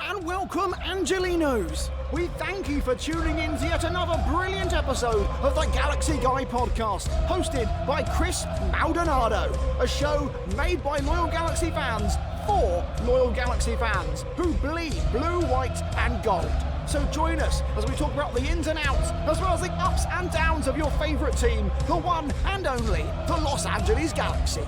And welcome, Angelinos! We thank you for tuning in to yet another brilliant episode of the Galaxy Guy podcast, hosted by Chris Maldonado, a show made by loyal Galaxy fans for loyal Galaxy fans who bleed blue, white, and gold. So join us as we talk about the ins and outs, as well as the ups and downs of your favourite team, the one and only, the Los Angeles Galaxy.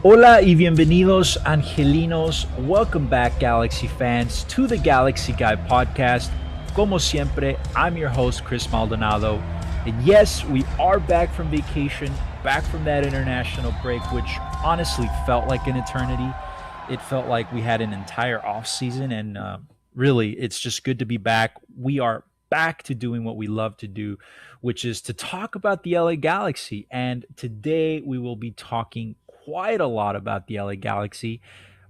Hola y bienvenidos, Angelinos. Welcome back, Galaxy fans, to the Galaxy Guy podcast. Como siempre, I'm your host, Chris Maldonado. And yes, we are back from vacation, back from that international break, which honestly felt like an eternity. It felt like we had an entire off season, and really, it's just good to be back. We are back to doing what we love to do, which is to talk about the LA Galaxy. And today we will be talking quite a lot about the LA Galaxy,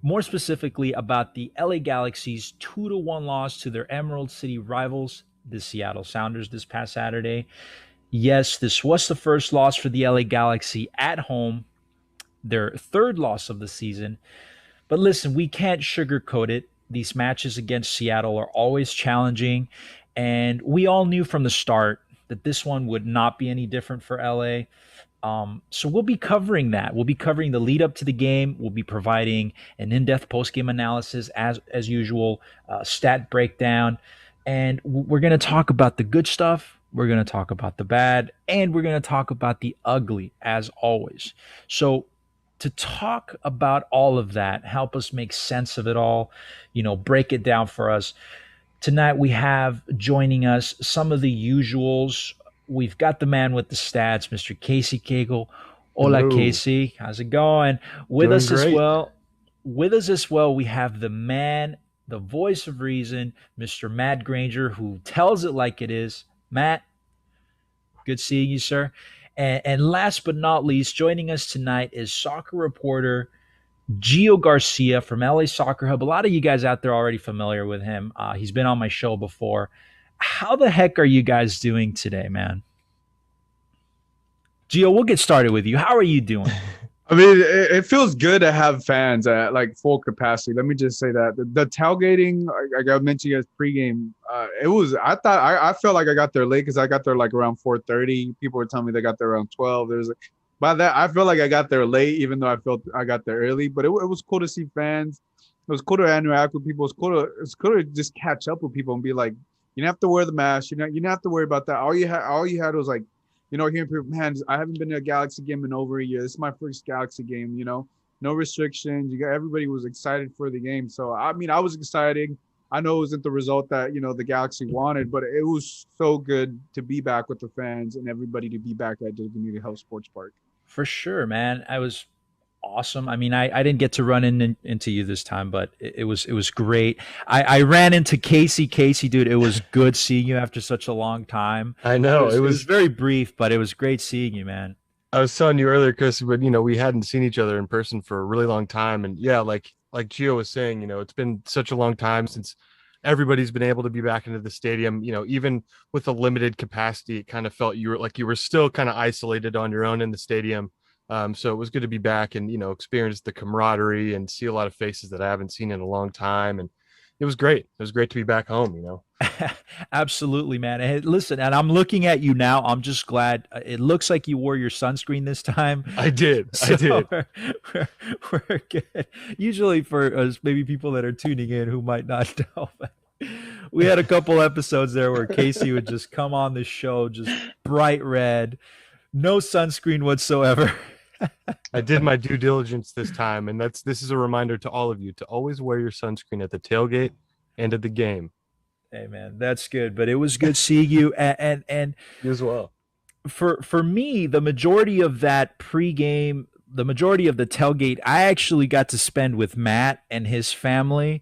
more specifically about the LA Galaxy's 2-1 loss to their Emerald City rivals, the Seattle Sounders, this past Saturday. Yes, this was the first loss for the LA Galaxy at home, their third loss of the season. But listen, we can't sugarcoat it. These matches against Seattle are always challenging, and we all knew from the start that this one would not be any different for LA. So we'll be covering that. We'll be covering the lead up to the game. We'll be providing an in-depth post-game analysis as usual, stat breakdown, and we're going to talk about the good stuff. We're going to talk about the bad, and we're going to talk about the ugly as always. So to talk about all of that, help us make sense of it all, break it down for us. Tonight we have joining us some of the usuals. We've got the man with the stats, Mr. Casey Cagle. Hola, Hello. Casey. How's it going? With Doing us great. as well, we have the man, the voice of reason, Mr. Matt Granger, who tells it like it is. Matt, good seeing you, sir. And last but not least, joining us tonight is soccer reporter Gio Garcia from LA Soccer Hub. A lot of you guys out there are already familiar with him. He's been on my show before. How the heck are you guys doing today, man? Gio, we'll get started with you. How are you doing? I mean, it feels good to have fans at like full capacity. Let me just say that the tailgating, like I mentioned as pregame, I felt like I got there late because I got there like around 4:30. People were telling me they got there around 12. By that, I feel like I got there late, even though I felt I got there early. But it was cool to see fans. It was cool to interact with people. It's cool to just catch up with people and be like, you don't have to wear the mask. You don't have to worry about that. All you had was like, hearing people, man, I haven't been to a Galaxy game in over a year. This is my first Galaxy game, no restrictions. Everybody was excited for the game. So, I mean, I was excited. I know it wasn't the result that, the Galaxy wanted, but it was so good to be back with the fans and everybody to be back at Dignity Health Sports Park. For sure, man. I was awesome. I mean, I didn't get to run into you this time, but it was great. I ran into Casey. Casey, dude, it was good seeing you after such a long time. I know it was very brief, but it was great seeing you, man. I was telling you earlier, Chris, but we hadn't seen each other in person for a really long time, and yeah, like Gio was saying, it's been such a long time since everybody's been able to be back into the stadium. Even with a limited capacity, it kind of felt you were still kind of isolated on your own in the stadium. So it was good to be back and, experience the camaraderie and see a lot of faces that I haven't seen in a long time. And it was great. It was great to be back home, Absolutely, man. And listen, and I'm looking at you now. I'm just glad. It looks like you wore your sunscreen this time. I did. We're good. Usually for us, maybe people that are tuning in who might not know, but we had a couple episodes there where Casey would just come on the show, just bright red, no sunscreen whatsoever. I did my due diligence this time, and this is a reminder to all of you to always wear your sunscreen at the tailgate and at the game. Hey man, that's good. But it was good seeing you, and you as well. For me, the majority of that pregame, the majority of the tailgate, I actually got to spend with Matt and his family.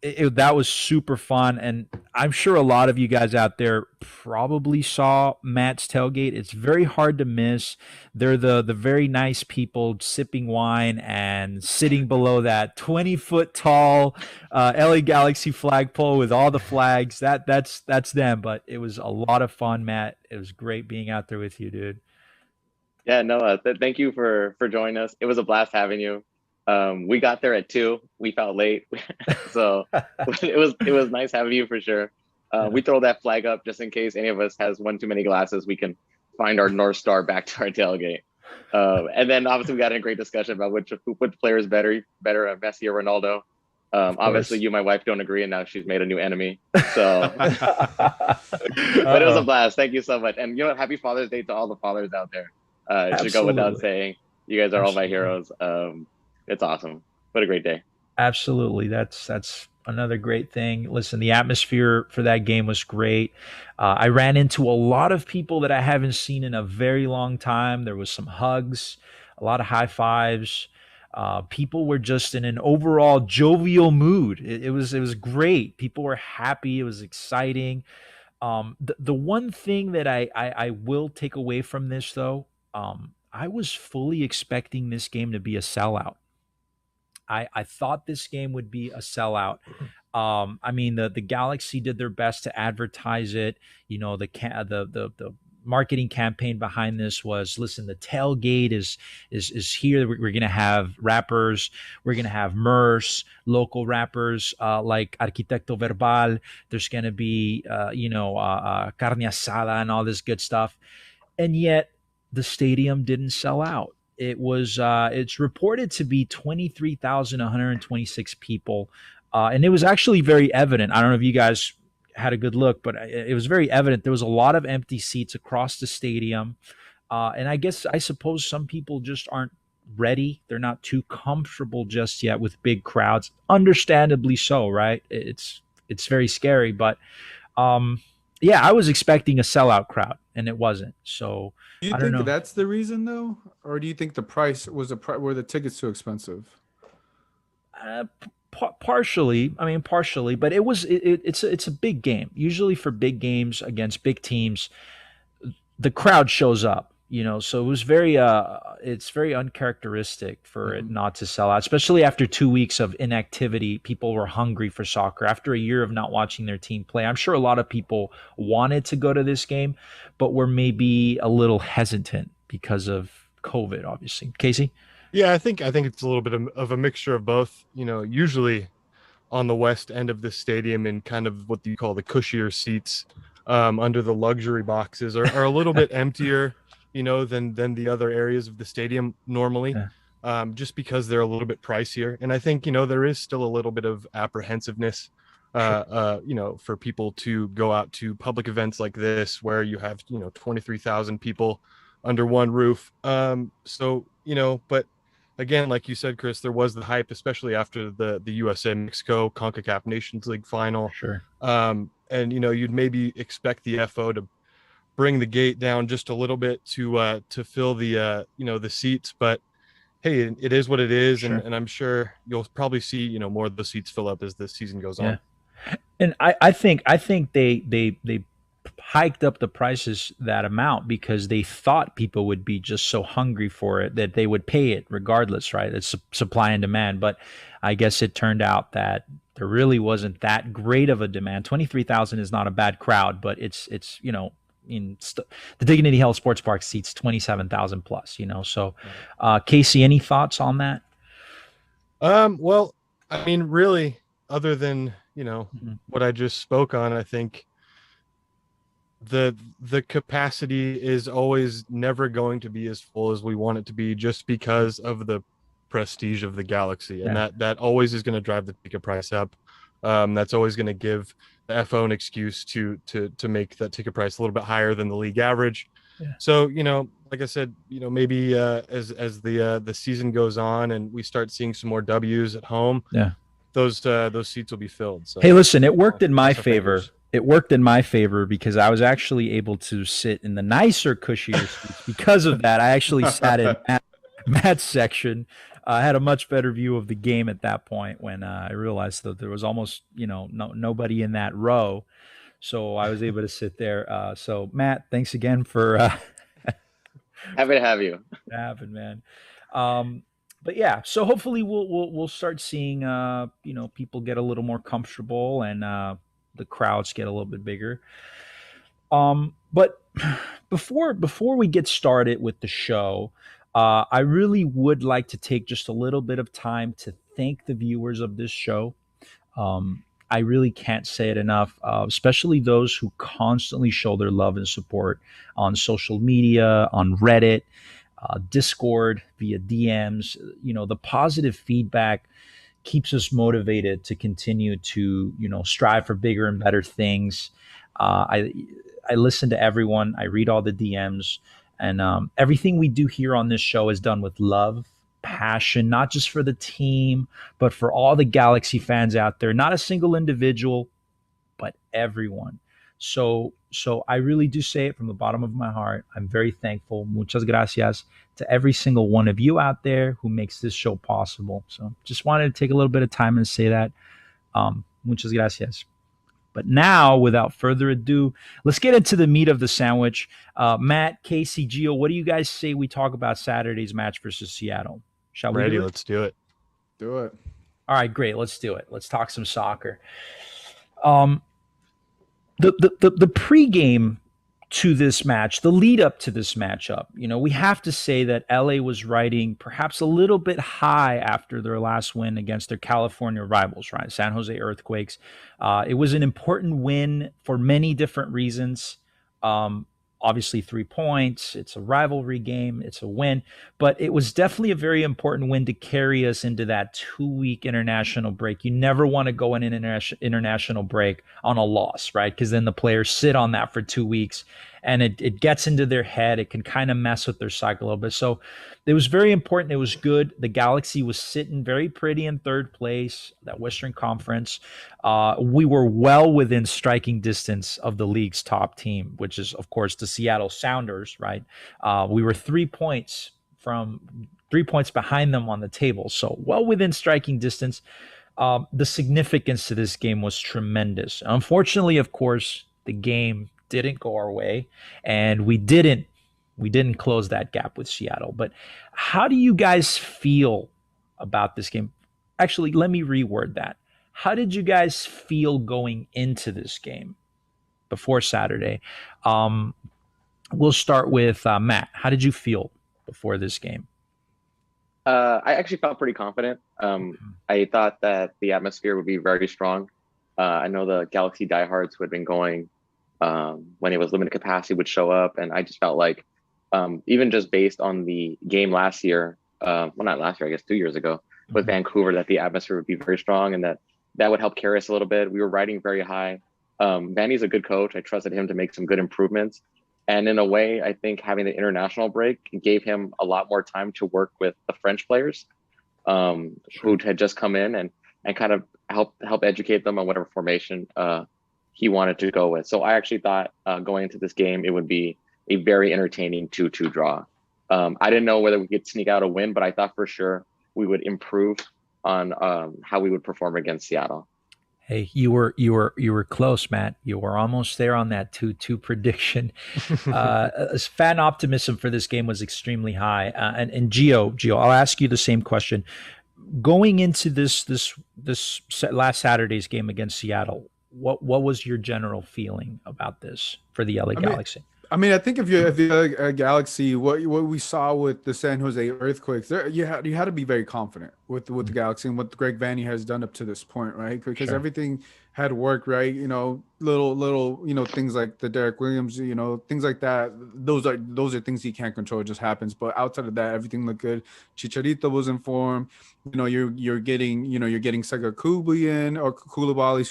That was super fun, and I'm sure a lot of you guys out there probably saw Matt's tailgate. It's very hard to miss. They're the very nice people sipping wine and sitting below that 20-foot tall LA Galaxy flagpole with all the flags. That's them. But it was a lot of fun, Matt. It was great being out there with you, dude. Yeah, no, thank you for joining us. It was a blast having you. We got there at 2. We felt late, so it was nice having you for sure. We throw that flag up just in case any of us has one too many glasses. We can find our North Star back to our tailgate. And then obviously we got in a great discussion about which player is better, Messi or Ronaldo. Obviously you and my wife don't agree, and now she's made a new enemy. So, but it was a blast. Thank you so much. And happy Father's Day to all the fathers out there. It should go without saying. You guys are all my heroes. It's awesome. What a great day. Absolutely. That's another great thing. Listen, the atmosphere for that game was great. I ran into a lot of people that I haven't seen in a very long time. There was some hugs, a lot of high fives. People were just in an overall jovial mood. It was great. People were happy. It was exciting. The one thing that I will take away from this, though, I was fully expecting this game to be a sellout. I thought this game would be a sellout. I mean, the Galaxy did their best to advertise it. The marketing campaign behind this was, listen, the tailgate is here. We're gonna have rappers. We're gonna have MERS, local rappers like Arquitecto Verbal. There's gonna be carne asada and all this good stuff. And yet the stadium didn't sell out. It was it's reported to be 23,126 people. And it was actually very evident. I don't know if you guys had a good look, but it was very evident. There was a lot of empty seats across the stadium. And I suppose some people just aren't ready. They're not too comfortable just yet with big crowds. Understandably so, right? It's very scary. But yeah, I was expecting a sellout crowd, and it wasn't. So do you think that's the reason, though? Or do you think the price was were the tickets too expensive? Partially, but it's a big game. Usually for big games against big teams, the crowd shows up, so it was it's very uncharacteristic for it not to sell out, especially after 2 weeks of inactivity. People were hungry for soccer after a year of not watching their team play. I'm sure a lot of people wanted to go to this game, but were maybe a little hesitant because of COVID, obviously. Casey? Yeah, I think it's a little bit of a mixture of both. Usually on the west end of the stadium, in kind of what you call the cushier seats, under the luxury boxes are a little bit emptier, than the other areas of the stadium normally, just because they're a little bit pricier. And I think there is still a little bit of apprehensiveness, for people to go out to public events like this, where you have 23,000 people under one roof. But again, like you said, Chris, there was the hype, especially after the USA Mexico CONCACAF Nations League final. Sure. And you'd maybe expect the FO to bring the gate down just a little bit to fill the the seats, but hey, it is what it is. Sure. And I'm sure you'll probably see more of the seats fill up as the season goes on. And I think they hiked up the prices that amount because they thought people would be just so hungry for it that they would pay it regardless, right? It's supply and demand. But I guess it turned out that there really wasn't that great of a demand. 23,000 is not a bad crowd, but it's the Dignity Health Sports Park seats 27,000 plus, So Casey, any thoughts on that? Well, I mean, really, other than what I just spoke on, I think the capacity is always never going to be as full as we want it to be, just because of the prestige of the Galaxy. And that always is going to drive the ticket price up. That's always going to give the FO an excuse to make that ticket price a little bit higher than the league average. So like I said, maybe as the season goes on and we start seeing some more W's at home, those seats will be filled. So hey, listen, it worked in my favor. It worked in my favor because I was actually able to sit in the nicer, cushier seats. Because of that, I actually sat in Matt's section. I had a much better view of the game at that point when I realized that there was almost, nobody in that row. So I was able to sit there. So Matt, thanks again for happy to have you. Happen, man. But yeah, so hopefully we'll start seeing people get a little more comfortable and the crowds get a little bit bigger. But before we get started with the show, I really would like to take just a little bit of time to thank the viewers of this show. I really can't say it enough, especially those who constantly show their love and support on social media, on Reddit, Discord, via DMs. The positive feedback keeps us motivated to continue to, strive for bigger and better things. I listen to everyone. I read all the DMs, and everything we do here on this show is done with love, passion, not just for the team, but for all the Galaxy fans out there. Not a single individual, but everyone. So I really do say it from the bottom of my heart. I'm very thankful. Muchas gracias to every single one of you out there who makes this show possible. So just wanted to take a little bit of time and say that. Muchas gracias. But now, without further ado, let's get into the meat of the sandwich. Matt, Casey, Gio, what do you guys say we talk about Saturday's match versus Seattle? Shall we? Ready? Let's do it. Do it. All right, great. Let's do it. Let's talk some soccer. The pregame to this match, the lead up to this matchup, we have to say that LA was riding perhaps a little bit high after their last win against their California rivals, right? San Jose Earthquakes. It was an important win for many different reasons. Obviously 3 points, it's a rivalry game, it's a win, but it was definitely a very important win to carry us into that 2-week international break. You never want to go an international break on a loss, right? Because then the players sit on that for 2 weeks and it gets into their head. It can kind of mess with their cycle a little bit. So it was very important. It was good. The Galaxy was sitting very pretty in third place, that Western Conference. We were well within striking distance of the league's top team, which is, of course, the Seattle Sounders, right? We were 3 points behind them on the table. So well within striking distance. The significance to this game was tremendous. Unfortunately, of course, the game didn't go our way, and we didn't close that gap with Seattle. But how do you guys feel about this game? Actually, let me reword that. How did you guys feel going into this game before Saturday? We'll start with Matt. How did you feel before this game? I actually felt pretty confident. I thought that the atmosphere would be very strong. I know the Galaxy diehards who had been going when it was limited capacity would show up, and I just felt like even just based on the game last year, well, not last year, I guess 2 years ago with Vancouver, that the atmosphere would be very strong and that would help carry us a little bit. We were riding very high. Vanny's a good coach. I trusted him to make some good improvements. And in a way, I think having the international break gave him a lot more time to work with the French players who had just come in and kind of help educate them on whatever formation he wanted to go with. So I actually thought going into this game, it would be a very entertaining 2-2 draw. I didn't know whether we could sneak out a win, but I thought for sure we would improve on how we would perform against Seattle. Hey, you were close, Matt. You were almost there on that 2-2 prediction. Fan optimism for this game was extremely high. And Gio, I'll ask you the same question. Going into this last Saturday's game against Seattle, what was your general feeling about this for the LA Galaxy? I think if the Galaxy, what we saw with the San Jose Earthquakes, you had to be very confident with the Galaxy and what Greg Vanney has done up to this point, right? Because everything had worked, right? Little things like the Derek Williams, things like that. Those are things he can't control. It just happens. But outside of that, everything looked good. Chicharito was in form. You're getting Sega Koulibaly,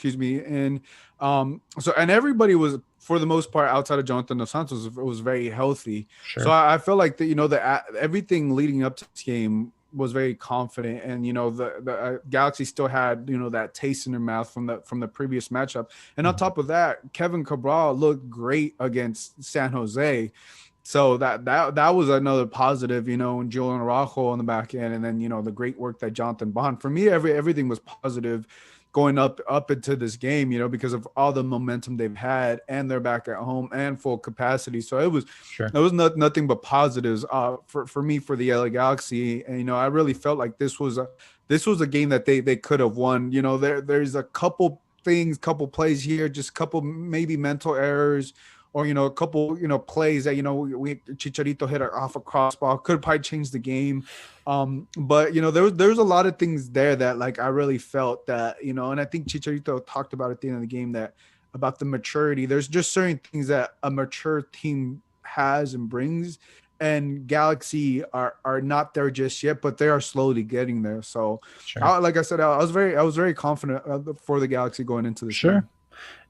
in. So and everybody was, for the most part, outside of Jonathan Dos Santos, was very healthy. Sure. So I feel like everything leading up to this game was very confident, and the Galaxy still had that taste in their mouth from the previous matchup. And on top of that, Kevin Cabral looked great against San Jose. So that was another positive, and Julian Araujo on the back end, and then the great work that Jonathan Bond. For me, everything was positive going up into this game, because of all the momentum they've had, and they're back at home and full capacity. So it was nothing but positives for me, for the LA Galaxy. And I really felt like this was a game that they could have won. There's a couple things, couple plays here, just couple maybe mental errors or a couple plays that we Chicharito hit off a crossbar could probably change the game. But there's a lot of things there that like I really felt that and I think Chicharito talked about at the end of the game that about the maturity. There's just certain things that a mature team has and brings, and Galaxy are not there just yet, but they are slowly getting there. So, Sure. like I said, I was very confident for the Galaxy going into this. Sure. Game.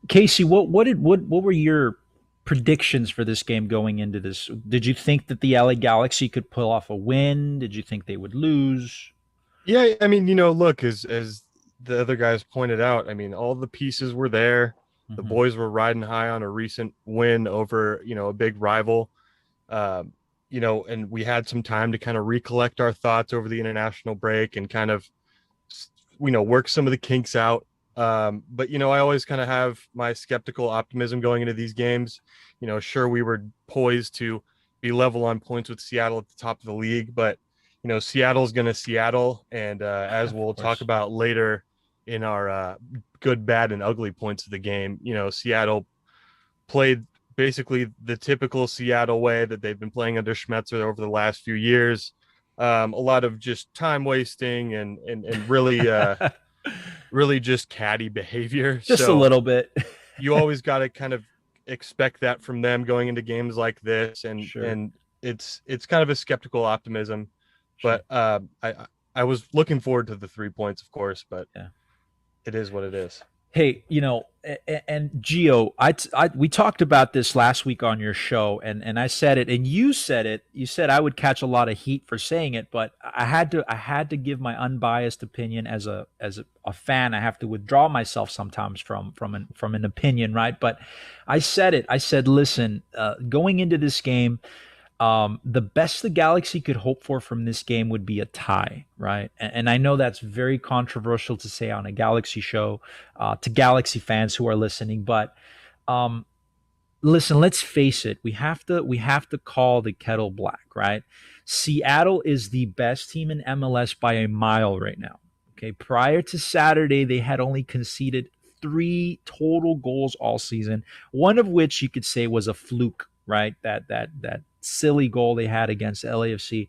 Casey, what were your predictions for this game going into this? Did you think that the LA Galaxy could pull off a win? Did you think they would lose? Yeah, I mean, look, as the other guys pointed out, I mean, all the pieces were there. The boys were riding high on a recent win over, a big rival. And we had some time to kind of recollect our thoughts over the international break and kind of, work some of the kinks out. But, I always kind of have my skeptical optimism going into these games. Sure, we were poised to be level on points with Seattle at the top of the league, but, Seattle's going to Seattle. And as we'll talk about later in our good, bad, and ugly points of the game, Seattle played basically the typical Seattle way that they've been playing under Schmetzer over the last few years. A lot of just time wasting and really, really just catty behavior. Just a little bit. You always got to kind of expect that from them going into games like this. And it's kind of a skeptical optimism, but I was looking forward to the 3 points, of course, but it is what it is. Hey, and Gio, we talked about this last week on your show, and I said it, and you said it. You said I would catch a lot of heat for saying it, but I had to give my unbiased opinion as a fan. I have to withdraw myself sometimes from an opinion, right? But I said it. I said, listen, going into this game, the best the Galaxy could hope for from this game would be a tie, right? And I know that's very controversial to say on a Galaxy show to Galaxy fans who are listening, but listen, let's face it. We have to call the kettle black, right? Seattle is the best team in MLS by a mile right now. Okay, prior to Saturday, they had only conceded 3 total goals all season, one of which you could say was a fluke, right? That silly goal they had against LAFC.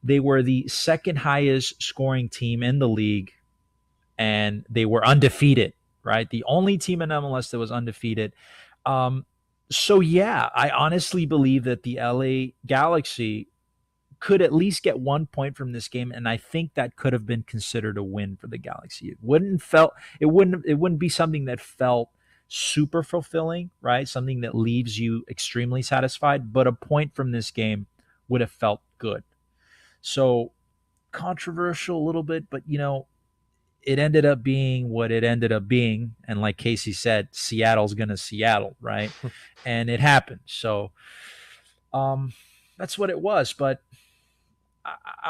They were the second highest scoring team in the league, and they were undefeated, right? The only team in MLS that was undefeated. So yeah, I honestly believe that the LA Galaxy could at least get 1 point from this game, and I think that could have been considered a win for the Galaxy. It wouldn't be something that felt super fulfilling, right? Something that leaves you extremely satisfied, but a point from this game would have felt good. So controversial a little bit, but it ended up being what it ended up being. And like Casey said, Seattle's going to Seattle, right? And it happened. So that's what it was. But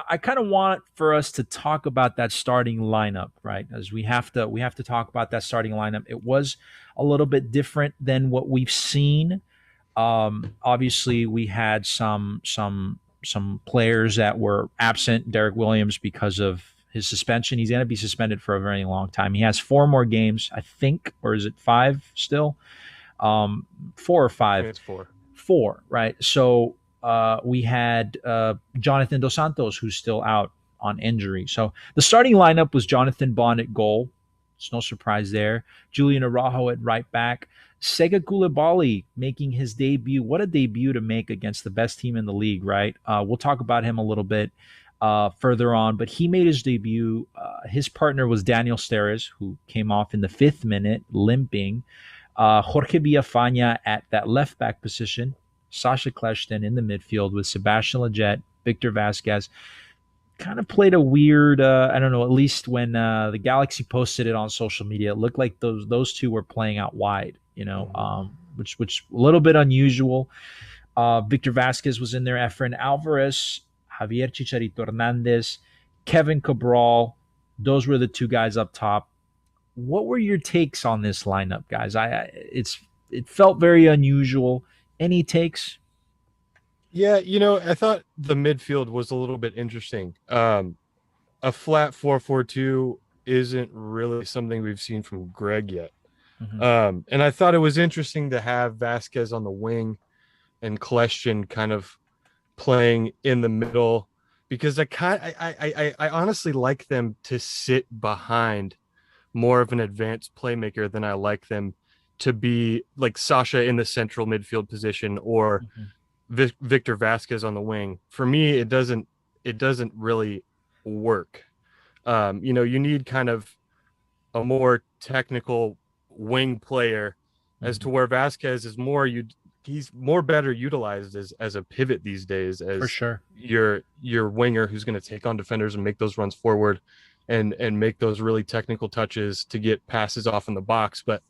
I kind of want for us to talk about that starting lineup, right? As we have to talk about that starting lineup. It was a little bit different than what we've seen. Obviously, we had some players that were absent. Derek Williams, because of his suspension, he's going to be suspended for a very long time. He has 4 more games, I think, or is it 5 still? 4 or 5? It's 4. 4, right? So we had Jonathan Dos Santos, who's still out on injury. So the starting lineup was Jonathan Bond at goal. It's no surprise there. Julian Araujo at right back. Sega Coulibaly making his debut. What a debut to make against the best team in the league, right? We'll talk about him a little bit further on, but he made his debut. His partner was Daniel Steres, who came off in the 5th minute, limping. Jorge Villafaña at that left back position. Sasha Kleshten in the midfield with Sebastian Lletget, Victor Vasquez. Kind of played a weird, I don't know, at least when the Galaxy posted it on social media, it looked like those two were playing out wide, which a little bit unusual. Victor Vasquez was in there, Efren Alvarez, Javier Chicharito Hernandez, Kevin Cabral. Those were the 2 guys up top. What were your takes on this lineup, guys? It felt very unusual. Any takes? Yeah, I thought the midfield was a little bit interesting. A flat 4-4-2 isn't really something we've seen from Greg yet. And I thought it was interesting to have Vasquez on the wing and Kleshchin kind of playing in the middle, because I honestly like them to sit behind more of an advanced playmaker than I like them to be like Sasha in the central midfield position or Victor Vasquez on the wing. For me, it doesn't really work. You need kind of a more technical wing player, as to where Vasquez is more he's more better utilized as a pivot these days, as For sure. your winger who's going to take on defenders and make those runs forward and make those really technical touches to get passes off in the box. But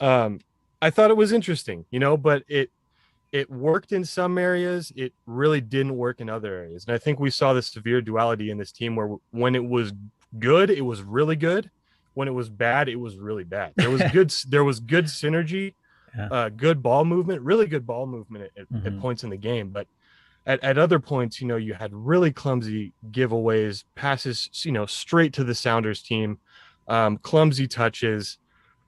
I thought it was interesting, but it worked in some areas. It really didn't work in other areas. And I think we saw this severe duality in this team where when it was good, it was really good. When it was bad, it was really bad. There was good synergy, good ball movement, really good ball movement at points in the game. But at other points, you had really clumsy giveaways, passes, straight to the Sounders team, clumsy touches,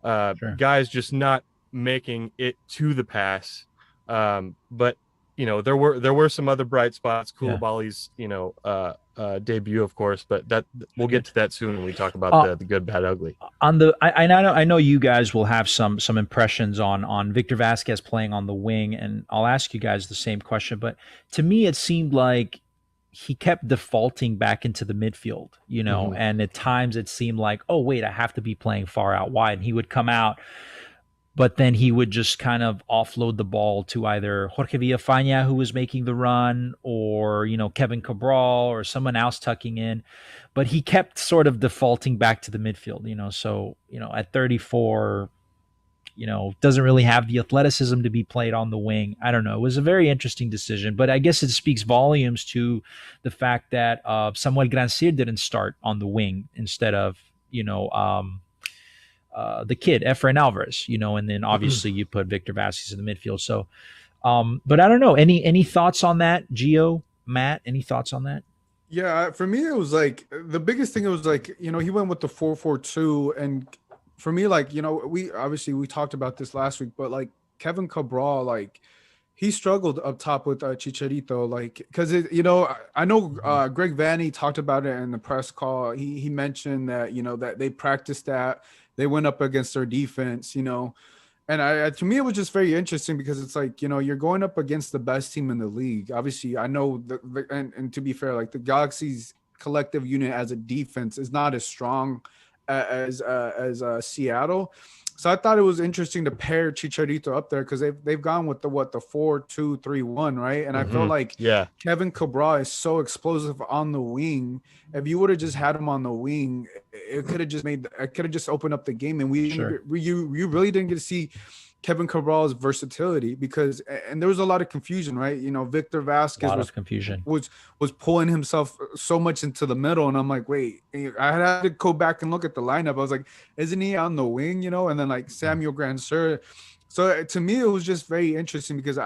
guys just not making it to the pass. But there were some other bright spots. Koulibaly's debut, of course, but that we'll get to that soon when we talk about the good, bad, ugly. I know you guys will have some impressions on Victor Vasquez playing on the wing, and I'll ask you guys the same question. But to me, it seemed like he kept defaulting back into the midfield, and at times it seemed like, oh wait, I have to be playing far out wide, and he would come out. But then he would just kind of offload the ball to either Jorge Villafaña, who was making the run, or, Kevin Cabral or someone else tucking in. But he kept sort of defaulting back to the midfield, So, at 34, doesn't really have the athleticism to be played on the wing. I don't know. It was a very interesting decision. But I guess it speaks volumes to the fact that Samuel Granger didn't start on the wing instead of, the kid, Efrain Alvarez, and then obviously you put Victor Vasquez in the midfield. So, but I don't know. Any thoughts on that, Gio, Matt? Any thoughts on that? Yeah, for me, it was like the biggest thing. It was like, he went with the 4-4-2, and for me, like, we talked about this last week, but like Kevin Cabral, like he struggled up top with Chicharito, like because I know Greg Vanney talked about it in the press call. He mentioned that that they practiced that. They went up against their defense, and to me, it was just very interesting because it's like, you're going up against the best team in the league. Obviously, I know and to be fair, like the Galaxy's collective unit as a defense is not as strong as Seattle. So I thought it was interesting to pair Chicharito up there because they've gone with the 4-2-3-1, right? And I felt like Kevin Cabral is so explosive on the wing. If you would have just had him on the wing, it could have just opened up the game, and you really didn't get to see Kevin Cabral's versatility and there was a lot of confusion, right? Victor Vasquez was pulling himself so much into the middle, and I'm like, wait, I had to go back and look at the lineup. I was like, isn't he on the wing? And then like Samuel Granger. So to me, it was just very interesting because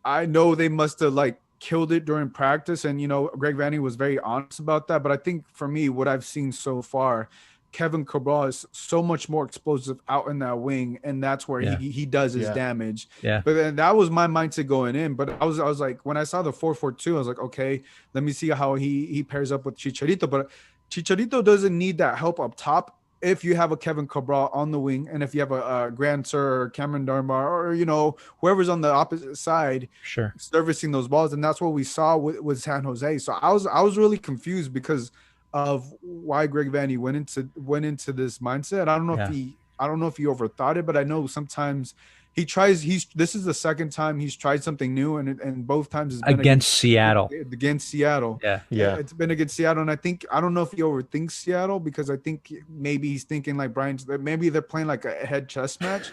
I know they must have like killed it during practice, and Greg Vanney was very honest about that. But I think for me, what I've seen so far, Kevin Cabral is so much more explosive out in that wing, and that's where he does his damage. Yeah. But then that was my mindset going in. But I was like, when I saw the 4-4-2, I was like, okay, let me see how he pairs up with Chicharito. But Chicharito doesn't need that help up top if you have a Kevin Cabral on the wing, and if you have a Granger or Cameron Dunbar or whoever's on the opposite side, servicing those balls. And that's what we saw with San Jose. So I was really confused because of why Greg Vanney went into this mindset. I don't know if he overthought it, but I know sometimes he tries. This is the second time he's tried something new, and both times it's been against Seattle. Against Seattle, it's been against Seattle, and I don't know if he overthinks Seattle because I think maybe he's thinking like Brian's. Maybe they're playing like a head chess match.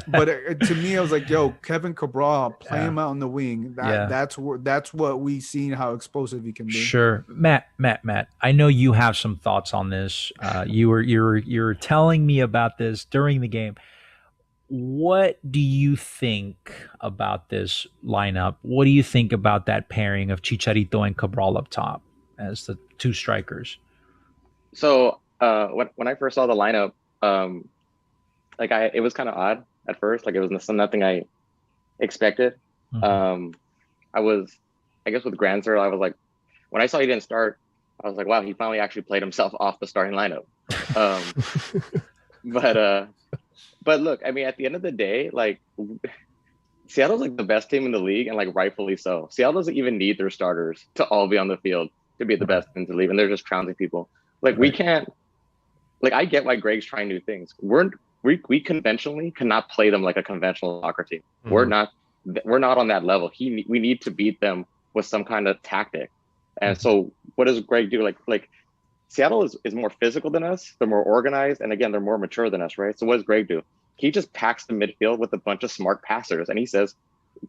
But to me, I was like, yo, Kevin Cabral, play him out on the wing. That's what we seen how explosive he can be. Sure. Matt, I know you have some thoughts on this. You were telling me about this during the game. What do you think about this lineup? What do you think about that pairing of Chicharito and Cabral up top as the two strikers? So when I first saw the lineup, like it was kind of odd at first. Like it was nothing I expected. Mhm. I was, I guess with Granzer, I was like, when I saw he didn't start, I was like, wow, he finally actually played himself off the starting lineup. Um, but but look, I mean, at the end of the day, like Seattle's like the best team in the league, and like rightfully so. Seattle doesn't even need their starters to all be on the field to be the Right. best team in the league, and they're just trouncing people. Like we Right. can't. Like I get why Greg's trying new things. We conventionally cannot play them like a conventional soccer team. We're Mhm. not we're not on that level. We need to beat them with some kind of tactic. And Mhm. so what does Greg do? Like Seattle is more physical than us. They're more organized, and again, they're more mature than us, right? So what does Greg do? He just packs the midfield with a bunch of smart passers, and he says,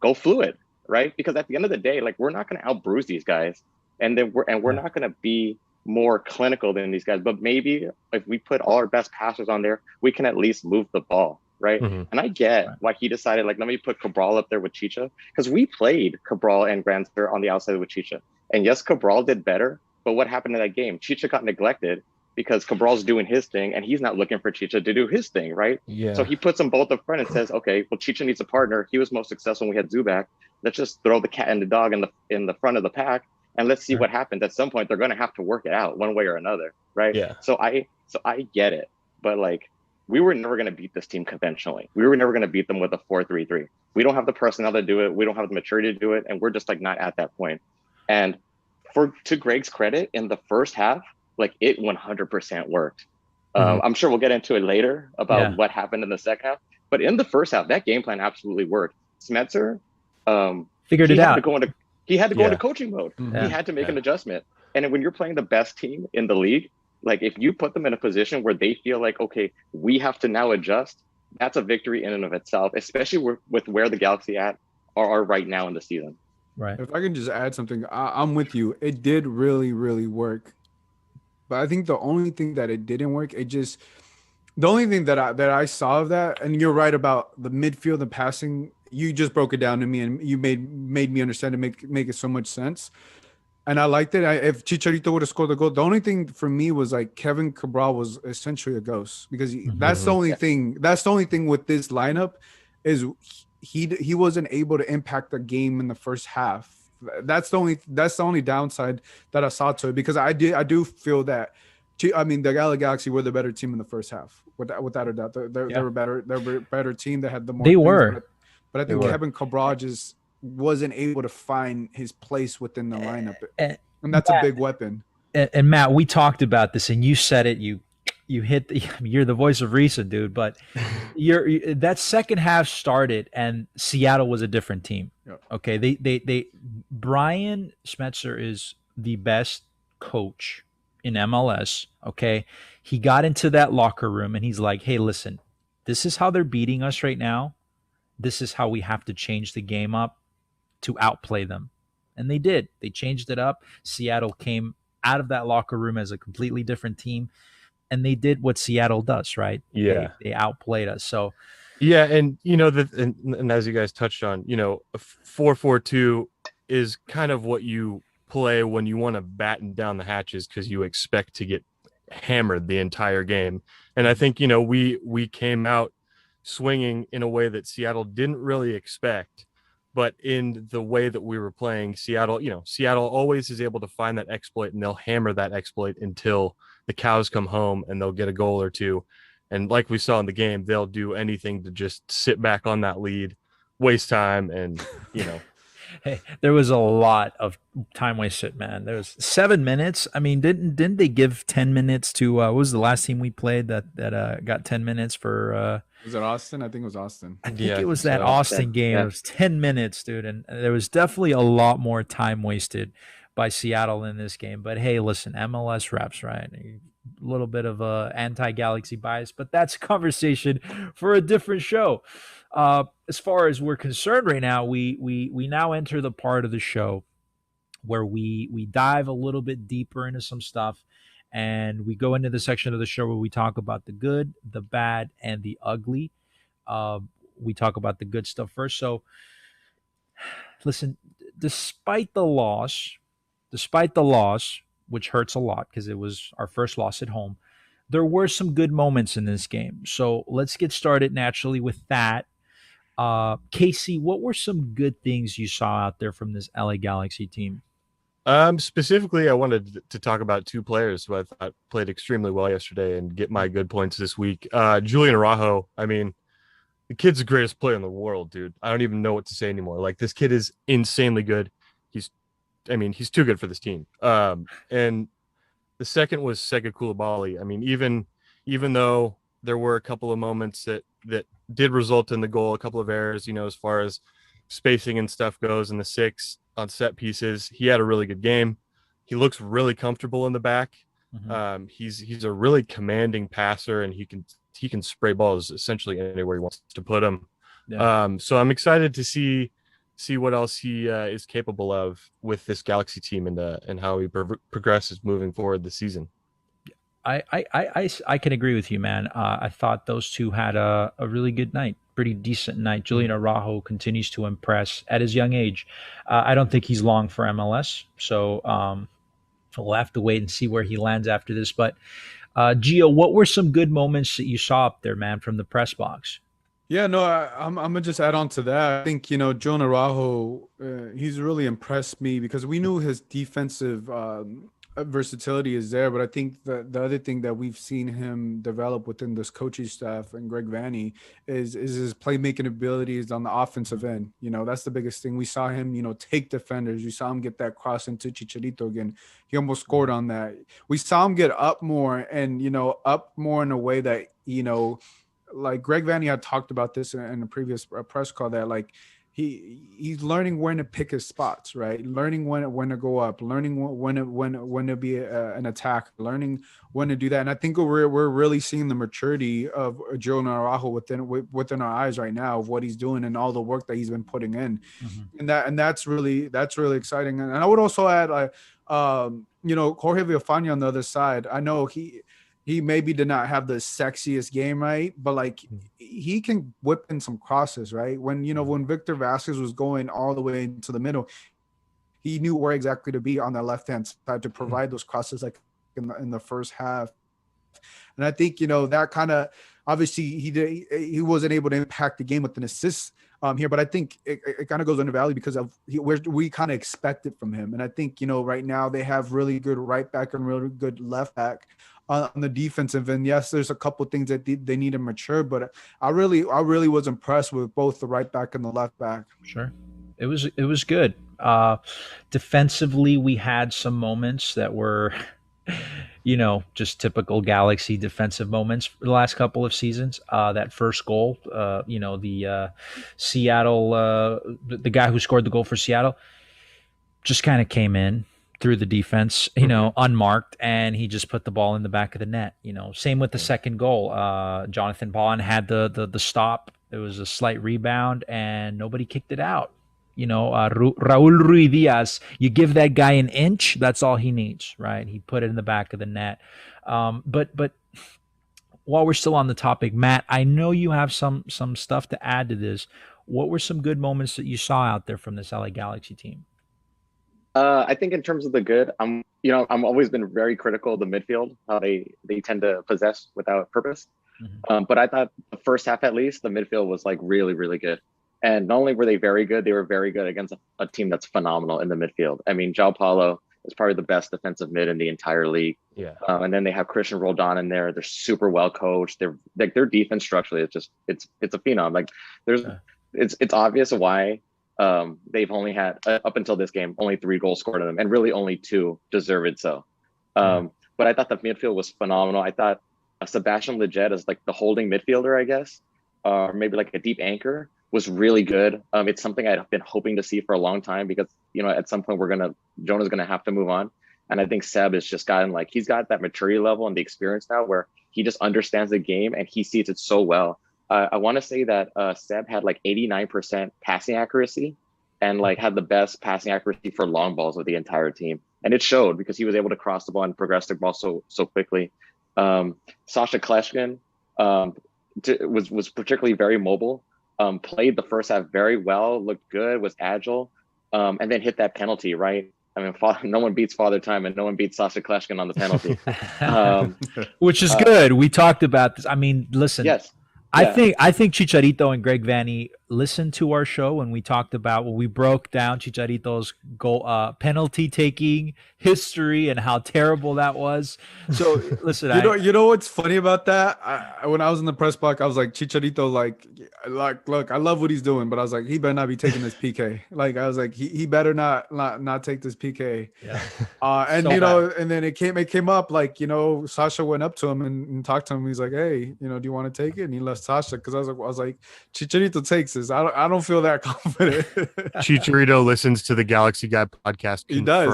"Go fluid," right? Because at the end of the day, like we're not going to outbruise these guys, and we're Yeah. not going to be more clinical than these guys. But maybe if we put all our best passers on there, we can at least move the ball, right? Mhm. And I get Right. why he decided, like, let me put Cabral up there with Chicha, because we played Cabral and Granzer on the outside with Chicha, and yes, Cabral did better. But what happened in that game? Chicha got neglected because Cabral's doing his thing and he's not looking for Chicha to do his thing, right? So Yeah. he puts them both up front and says, okay, well, Chicha needs a partner. He was most successful when we had Zubak. Let's just throw the cat and the dog in the front of the pack and let's see Right. what happens. At some point, they're going to have to work it out one way or another, right? Yeah. So I get it, but like we were never going to beat this team conventionally. We were never going to beat them with a 4-3-3. We don't have the personnel to do it. We don't have the maturity to do it, and we're just like not at that point. And to Greg's credit, in the first half, like it 100% worked. Mhm. I'm sure we'll get into it later about Yeah. what happened in the second half, but in the first half, that game plan absolutely worked. Smetzer, Figured he it had to out. go into he had to go into Yeah. coaching mode. He Yeah. had to make an Yeah. adjustment. And when you're playing the best team in the league, like if you put them in a position where they feel like, okay, we have to now adjust, that's a victory in and of itself, especially with where the Galaxy are right now in the season. Right. If I can just add something, I'm with you. It did really, really work. But I think the only thing that it didn't work, the only thing that I saw of that, and you're right about the midfield and passing. You just broke it down to me, and you made me understand and make it so much sense. And I liked it. If Chicharito would have scored the goal, the only thing for me was like Kevin Cabral was essentially a ghost because that's the Mhm. only Yeah. thing. That's the only thing with this lineup is he wasn't able to impact the game in the first half. That's the only downside that I saw to it because I do feel that. I mean, the LAGalaxy were the better team in the first half, without a doubt. They Yeah. were better. They were a better team. They had the more They things, were. but I They think were. Kevin Cabral just wasn't able to find his place within the lineup, And, and that's a big weapon. and Matt, we talked about this, and you said it. You hit. You're the voice of reason, dude. But that second half started, and Seattle was a different team. Yep. Okay, they Brian Schmetzer is the best coach in MLS. Okay, he got into that locker room and he's like, "Hey, listen, this is how they're beating us right now. This is how we have to change the game up to outplay them." And they did. They changed it up. Seattle came out of that locker room as a completely different team, and they did what Seattle does, right? Yeah. They outplayed us. So Yeah, and and as you guys touched on, a 4-4-2 is kind of what you play when you want to batten down the hatches because you expect to get hammered the entire game. And I think we came out swinging in a way that Seattle didn't really expect, but in the way that we were playing, Seattle always is able to find that exploit and they'll hammer that exploit until the cows come home and they'll get a goal or two. And like we saw in the game, they'll do anything to just sit back on that lead, waste time, and hey, there was a lot of time wasted, man. There was 7 minutes. I mean, didn't they give 10 minutes to what was the last team we played that got 10 minutes for? Was it Austin? I think it was Austin. I think Yeah, I it was think that so. Austin game. Yeah. It was 10 minutes, dude, and there was definitely a lot more time wasted by Seattle in this game. But hey, listen, MLS reps, right? A little bit of a anti-Galaxy bias, but that's a conversation for a different show. As far as we're concerned right now, we now enter the part of the show where we dive a little bit deeper into some stuff, and we go into the section of the show where we talk about the good, the bad, and the ugly. Uh, we talk about the good stuff first. So, listen, despite the loss, which hurts a lot because it was our first loss at home, there were some good moments in this game. So let's get started naturally with that. Casey, what were some good things you saw out there from this LA Galaxy team? Specifically, I wanted to talk about two players who I thought played extremely well yesterday and get my good points this week. Julian Araujo. I mean, the kid's the greatest player in the world, dude. I don't even know what to say anymore. Like, this kid is insanely good. He's too good for this team. And the second was Sega Koulibaly. I mean, even though there were a couple of moments that did result in the goal, a couple of errors, as far as spacing and stuff goes in the six on set pieces, he had a really good game. He looks really comfortable in the back. Mhm. He's a really commanding passer, and he can spray balls essentially anywhere he wants to put them. Yeah. So I'm excited to see what else he is capable of with this Galaxy team and how he progresses moving forward this season. I can agree with you, man. I thought those two had a really good night, pretty decent night. Julian Araujo continues to impress at his young age. I don't think he's long for MLS, so we'll have to wait and see where he lands after this. But Gio, what were some good moments that you saw up there, man, from the press box? Yeah, no, I'm gonna just add on to that. I think Joan Araujo, he's really impressed me because we knew his defensive versatility is there, but I think the other thing that we've seen him develop within this coaching staff and Greg Vanney is his playmaking abilities on the offensive end. That's the biggest thing. We saw him, take defenders. We saw him get that cross into Chicharito again. He almost scored on that. We saw him get up more and up more in a way that like Greg Vanney had talked about this in a previous press call, that like he's learning when to pick his spots, right? Learning when to go up, learning when to be an attack, learning when to do that. And I think we're really seeing the maturity of Joe Araujo within our eyes right now, of what he's doing and all the work that he's been putting in, and that's really exciting. And I would also add, Jorge Villafaña on the other side. I know he maybe did not have the sexiest game, right? But like he can whip in some crosses, right? When Victor Vasquez was going all the way into the middle, he knew where exactly to be on the left-hand side to provide those crosses, like in the first half. And I think, that kind of, obviously he wasn't able to impact the game with an assist here, but I think it kind of goes undervalued because of where we kind of expect it from him. And I think, right now they have really good right back and really good left back on the defensive end. Yes, there's a couple things that they need to mature, but I really was impressed with both the right back and the left back. Sure. It was good. Defensively, we had some moments that were, just typical Galaxy defensive moments for the last couple of seasons. That first goal, the Seattle, the guy who scored the goal for Seattle, just kind of came in through the defense, unmarked, and he just put the ball in the back of the net. Same with the second goal. Jonathan Bond had the stop. It was a slight rebound, and nobody kicked it out. Raul Ruiz Diaz, you give that guy an inch, that's all he needs, right? He put it in the back of the net. But while we're still on the topic, Matt, I know you have some stuff to add to this. What were some good moments that you saw out there from this LA Galaxy team? I think in terms of the good, I'm always been very critical of the midfield, how they tend to possess without purpose. But I thought the first half, at least, the midfield was like really, really good. And not only were they very good, they were very good against a team that's phenomenal in the midfield. I mean, João Paulo is probably the best defensive mid in the entire league. Yeah. And then they have Christian Roldan in there. They're super well coached. They're like, their defense structurally, it's a phenom. Like it's obvious why they've only had up until this game only 3 goals scored on them, and really only 2 deserved so. But I thought the midfield was phenomenal. I thought Sebastian Lletget as like the holding midfielder, I guess, or maybe like a deep anchor, was really good. It's something I've been hoping to see for a long time because at some point Jonah's gonna have to move on, and I think Seb has just gotten he's got that maturity level and the experience now where he just understands the game and he sees it so well. I want to say that Seb had 89% passing accuracy and had the best passing accuracy for long balls of the entire team, and it showed because he was able to cross the ball and progress the ball so quickly. Sasha Kleshkin was particularly very mobile. Played the first half very well, looked good, was agile, and then hit that penalty, right? I mean, no one beats Father Time, and no one beats Sasha Kleshkin on the penalty. Which is good. We talked about this. I mean, listen. Yes. I think Chicharito and Greg Vanny listened to our show when we talked about when we broke down Chicharito's goal penalty taking history and how terrible that was. So listen, you know what's funny about that? When I was in the press box, I was like, Chicharito, like look, I love what he's doing, but I was like, he better not be taking this PK. Like I was like, he better not take this PK. Yeah. And So you know, bad. and then it came up like, you know, Sasha went up to him and talked to him. He's like, hey, you know, do you want to take it? And he left Sasha because I was like, Chicharito takes this. I don't feel that confident. Chicharito listens to the Galaxy Guy podcast. He does.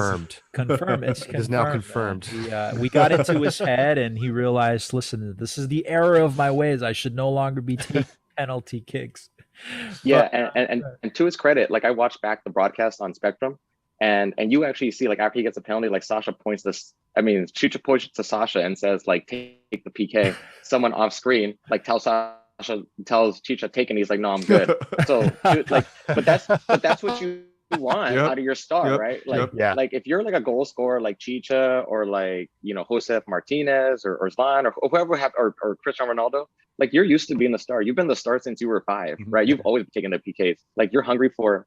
Confirmed. It's It is now confirmed. We got into his head, and he realized, listen, this is the error of my ways. I should no longer be taking penalty kicks. Yeah, and to his credit, like I watched back the broadcast on Spectrum, and you actually see like after he gets a penalty, like Sasha points this. I mean, Chicha points to Sasha and says like, take the PK. Someone off screen like tells Chicha take, and he's like, no, I'm good. So like, but that's what you want out of your star, right? Like, like if you're like a goal scorer like Chicha or like, you know, Josef Martinez or Zlan or whoever or Cristiano Ronaldo, like you're used to being the star. You've been the star since you were 5, right? You've always taken the PKs. Like you're hungry for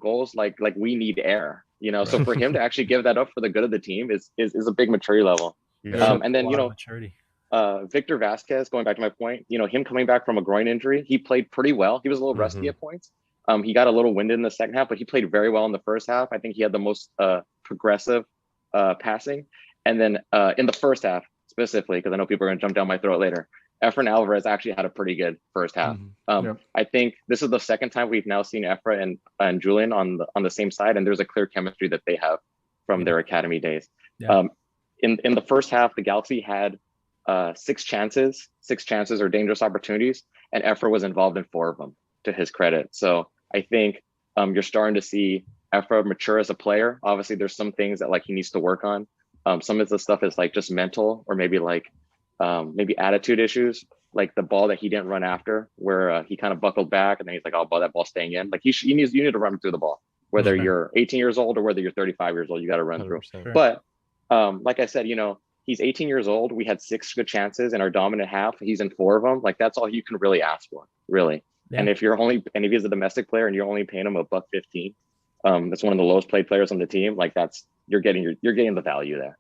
goals. Like we need air, you know. So for him to actually give that up for the good of the team is a big maturity level. And then, you know, Victor Vasquez, going back to my point, you know, him coming back from a groin injury, he played pretty well. He was a little rusty at points. He got a little winded in the second half, but he played very well in the first half. I think he had the most progressive passing. And then in the first half, specifically, because I know people are going to jump down my throat later, Efrain Alvarez actually had a pretty good first half. I think this is the second time we've now seen Efra and Julian on the same side, and there's a clear chemistry that they have from their academy days. In the first half, the Galaxy had 6 chances or dangerous opportunities, and Efra was involved in 4 of them, to his credit. So I think you're starting to see Efra mature as a player. Obviously, there's some things that like he needs to work on. Some of the stuff is like just mental, or maybe like maybe attitude issues, like the ball that he didn't run after, where he kind of buckled back, and then he's like, "Oh, that ball's staying in." Like you need to run through the ball, whether you're 18 years old or whether you're 35 years old. You got to run through. But like I said, you know, he's 18 years old. We had 6 good chances in our dominant half. He's in 4 of them. Like that's all you can really ask for, really. Yeah. And if he's a domestic player and you're only paying him $1.15, that's one of the lowest paid players on the team. Like you're getting the value there.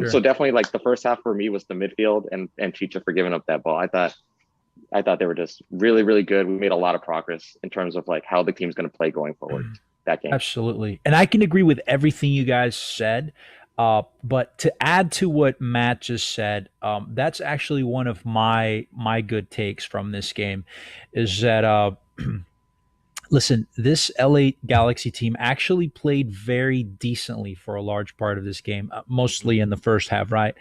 So definitely like the first half for me was the midfield and Chicha for giving up that ball. I thought they were just really, really good. We made a lot of progress in terms of like how the team's going to play going forward that game. Absolutely. And I can agree with everything you guys said. But to add to what Matt just said, that's actually one of my good takes from this game is that, listen, this LA Galaxy team actually played very decently for a large part of this game, mostly in the first half, right?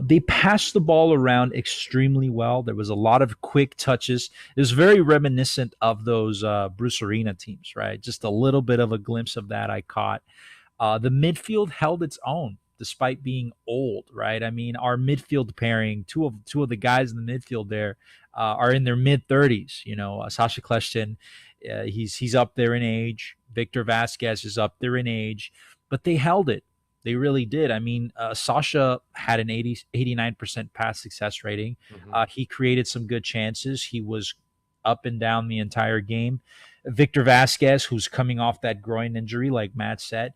They passed the ball around extremely well. There was a lot of quick touches. It was very reminiscent of those Bruce Arena teams, right? Just a little bit of a glimpse of that I caught. The midfield held its own despite being old, right? I mean, our midfield pairing, two of the guys in the midfield there are in their mid-30s. You know, Sasha Kleshtin, he's up there in age. Victor Vasquez is up there in age, but they held it. They really did. I mean, Sasha had an 89% pass success rating. He created some good chances. He was up and down the entire game. Victor Vasquez, who's coming off that groin injury, like Matt said,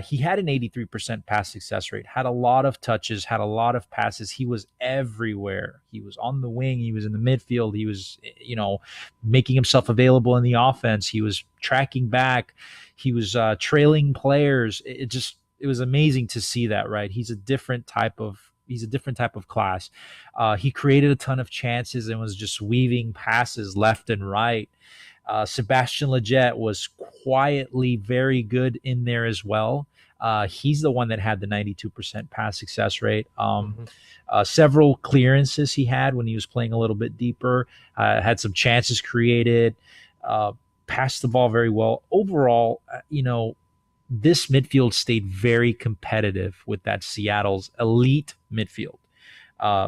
he had an 83% pass success rate, had a lot of touches, had a lot of passes. He was everywhere. He was on the wing. He was in the midfield. He was, you know, making himself available in the offense. He was tracking back. He was trailing players. It was amazing to see that, right? He's a different type of class. He created a ton of chances and was just weaving passes left and right. Sebastian Lletget was quietly very good in there as well. He's the one that had the 92% pass success rate. Several clearances he had when he was playing a little bit deeper, had some chances created, passed the ball very well. Overall, you know, this midfield stayed very competitive with that Seattle's elite midfield.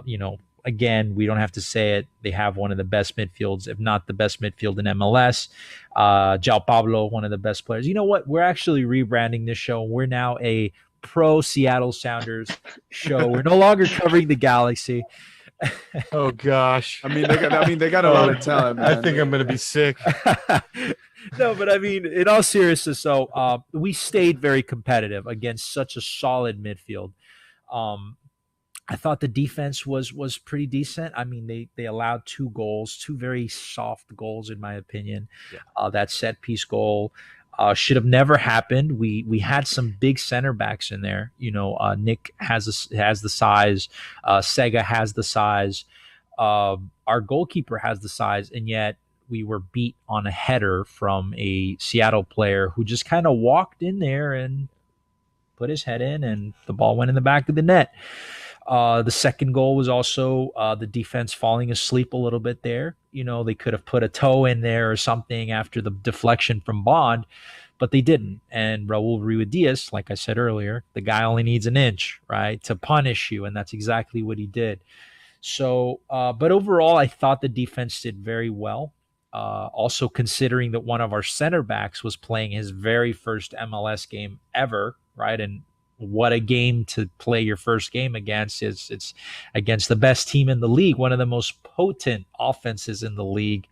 You know, again, we don't have to say it. They have one of the best midfields, if not the best midfield in MLS. João Pablo, one of the best players. You know what? We're actually rebranding this show. We're now a pro Seattle Sounders show. We're no longer covering the Galaxy. Oh gosh. I mean, they got a lot of talent, man. I think I'm gonna be sick. No, but I mean, in all seriousness, so we stayed very competitive against such a solid midfield. I thought the defense was pretty decent. I mean, they allowed 2 goals, 2 very soft goals, in my opinion. Yeah. That set piece goal should have never happened. We had some big center backs in there. You know, Nick has the size. Sega has the size. Our goalkeeper has the size, and yet we were beat on a header from a Seattle player who just kind of walked in there and put his head in, and the ball went in the back of the net. The second goal was also the defense falling asleep a little bit there. You know, they could have put a toe in there or something after the deflection from Bond, but they didn't. And Raul Ruidiaz, like I said earlier, the guy only needs an inch, right, to punish you, and that's exactly what he did. So, but overall, I thought the defense did very well. Also considering that one of our center backs was playing his very first MLS game ever, right? And what a game to play your first game against. It's against the best team in the league, one of the most potent offenses in the league.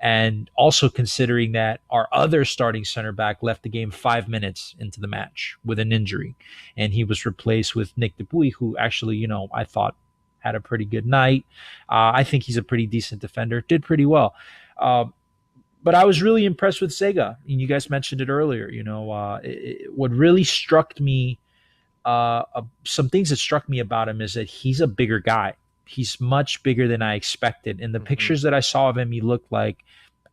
And also considering that our other starting center back left the game 5 minutes into the match with an injury, and he was replaced with Nick Dupuy, who actually, you know, I thought had a pretty good night. I think he's a pretty decent defender, did pretty well. But I was really impressed with Sega, and you guys mentioned it earlier. You know, what really struck me, some things that struck me about him is that he's a bigger guy. He's much bigger than I expected. In the pictures that I saw of him, he looked like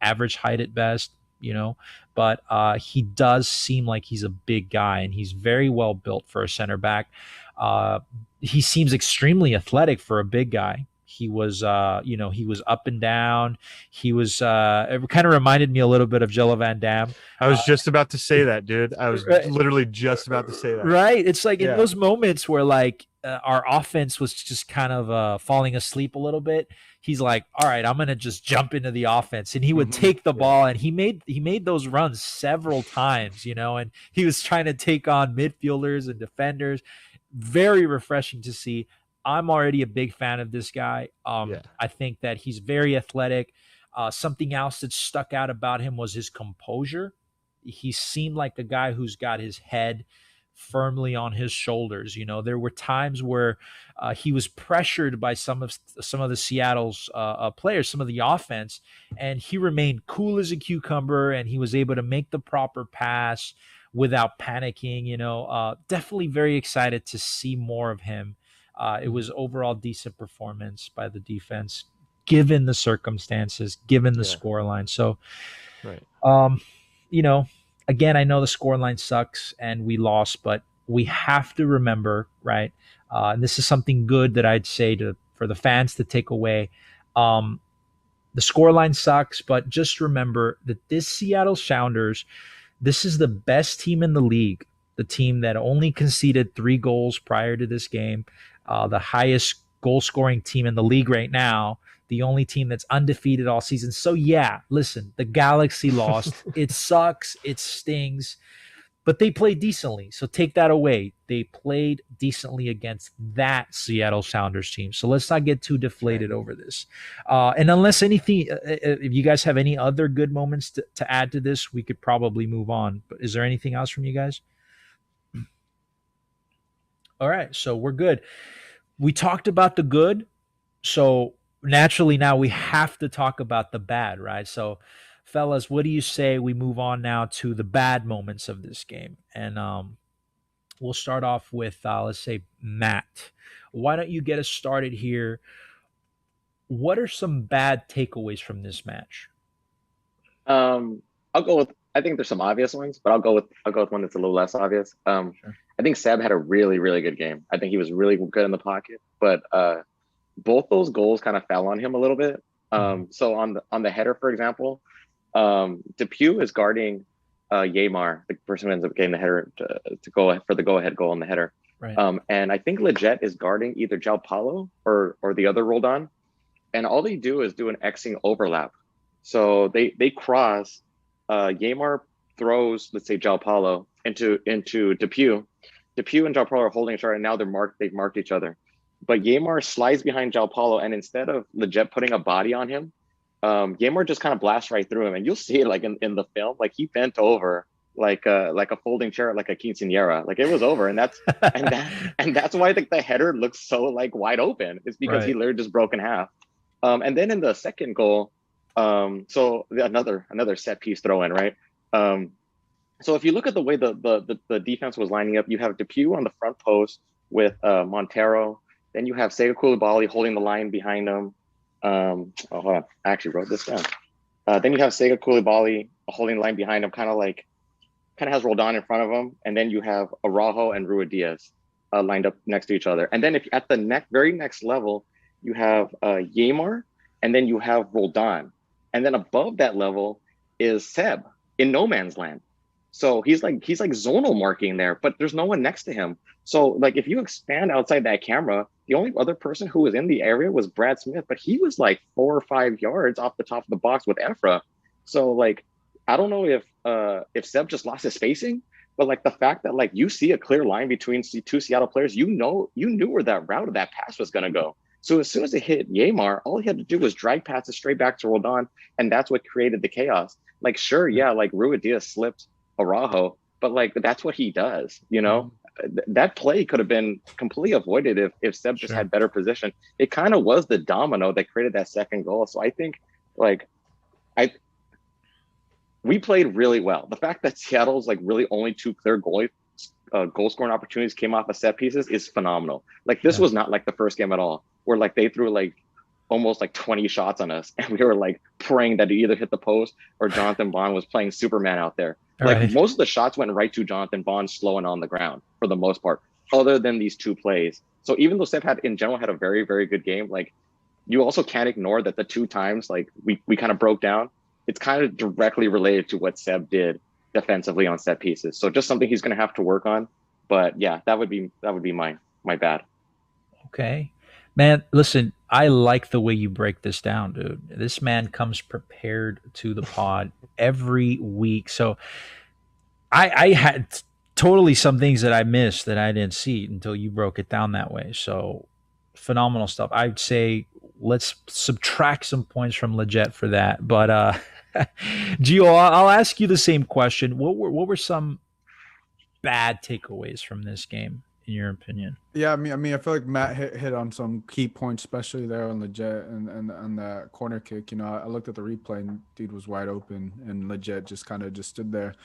average height at best, you know, but he does seem like he's a big guy, and he's very well built for a center back. He seems extremely athletic for a big guy. He was, you know, he was up and down. He was, it kind of reminded me a little bit of Jello Van Damme. I was just about to say that, dude. I was literally just about to say that. Right. It's like in those moments where like our offense was just kind of falling asleep a little bit. He's like, all right, I'm going to just jump into the offense. And he would take the ball, and he made those runs several times, you know, and he was trying to take on midfielders and defenders. Very refreshing to see. I'm already a big fan of this guy. I think that he's very athletic. Something else that stuck out about him was his composure. He seemed like a guy who's got his head firmly on his shoulders. You know, there were times where he was pressured by some of the Seattle's players, some of the offense, and he remained cool as a cucumber, and he was able to make the proper pass without panicking. You know, definitely very excited to see more of him. It was overall decent performance by the defense, given the circumstances, given the scoreline. So, you know, again, I know the scoreline sucks and we lost, but we have to remember, right? And this is something good that I'd say for the fans to take away. The scoreline sucks, but just remember that this Seattle Sounders, this is the best team in the league. The team that only conceded 3 goals prior to this game. The highest goal-scoring team in the league right now, the only team that's undefeated all season. So, yeah, listen, the Galaxy lost. It sucks. It stings. But they played decently. So take that away. They played decently against that Seattle Sounders team. So let's not get too deflated over this. And unless anything, if you guys have any other good moments to add to this, we could probably move on. But is there anything else from you guys? All right, so we're good. We talked about the good, so naturally now we have to talk about the bad, right? So, fellas, what do you say we move on now to the bad moments of this game? And we'll start off with, let's say, Matt. Why don't you get us started here? What are some bad takeaways from this match? I'll go with, I think there's some obvious ones, but I'll go with one that's a little less obvious. Sure. I think Seb had a really, really good game. I think he was really good in the pocket, but both those goals kind of fell on him a little bit. So on the header, for example, Depew is guarding Yamar, the person who ends up getting the header to go for the go-ahead goal on the header. Right. And I think Leggett is guarding either Jao Paulo or the other Roldan. And all they do is do an Xing overlap. So they cross, Yeimar throws, let's say, Jao Paulo into Depew. Depew and Jao Paulo are holding each other, and now they've marked each other. But Yeimar slides behind Jao Paulo, and instead of Leggett putting a body on him, Yeimar just kind of blasts right through him. And you'll see it like in the film, like he bent over like a folding chair, like a quinceañera. Like it was over. And that's why the header looks so like wide open. It's because he literally just broke in half. And then in the second goal, so another set piece throw in, right? So if you look at the way the defense was lining up, you have Depew on the front post with Montero. Then you have Sega Koulibaly holding the line behind him. Hold on, I actually wrote this down. Then you have Sega Koulibaly holding the line behind him, kind of has Roldan in front of him. And then you have Araujo and Ruidíaz lined up next to each other. And then if at the very next level, you have Yeimar, and then you have Roldan. And then above that level is Seb in no man's land. So he's like zonal marking there, but there's no one next to him. So like if you expand outside that camera, the only other person who was in the area was Brad Smith, but he was like 4 or 5 yards off the top of the box with Efra. So like I don't know if Seb just lost his spacing, but like the fact that like you see a clear line between two Seattle players, you knew where that route of that pass was gonna go. So as soon as it hit Yeimar, all he had to do was drag pass it straight back to Roldan, and that's what created the chaos. Like sure, yeah, like Ruidíaz slipped Araujo, but like that's what he does, you know. That play could have been completely avoided if Seb just had better position. It kind of was the domino that created that second goal. So I think like we played really well. The fact that Seattle's like really only 2 clear goal scoring opportunities came off of set pieces is phenomenal. Like this was not like the first game at all, where like they threw like almost like 20 shots on us, and we were like praying that it either hit the post or Jonathan Bond was playing Superman out there. Like most of the shots went right to Jonathan Bond slowing on the ground for the most part, other than these 2 plays. So even though Seb had a very, very good game, like you also can't ignore that the 2 times like we kind of broke down, it's kind of directly related to what Seb did defensively on set pieces. So just something he's going to have to work on. But yeah, that would be my bad. Okay. Man, listen, I like the way you break this down, dude. This man comes prepared to the pod every week. So I had totally some things that I missed that I didn't see until you broke it down that way. So phenomenal stuff. I'd say let's subtract some points from Leggett for that. But Gio, I'll ask you the same question. What were some bad takeaways from this game, in your opinion? Yeah, I mean, I feel like Matt hit on some key points, especially there on Leggett and on that corner kick. You know, I looked at the replay and dude was wide open, and Leggett just kind of just stood there.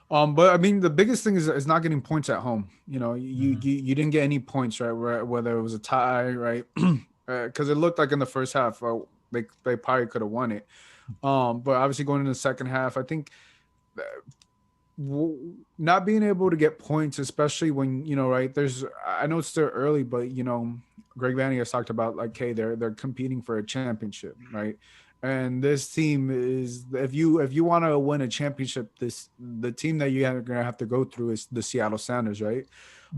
But I mean, the biggest thing is not getting points at home. You know, you didn't get any points, right? Whether it was a tie, right? Because it looked like in the first half, they probably could have won it. But obviously going into the second half, I think not being able to get points, especially when, you know, right, I know it's still early, but, you know, Greg Vanny has talked about like, hey, they're competing for a championship, right? And this team is, if you want to win a championship, the team that you're going to have to go through is the Seattle Sounders, right?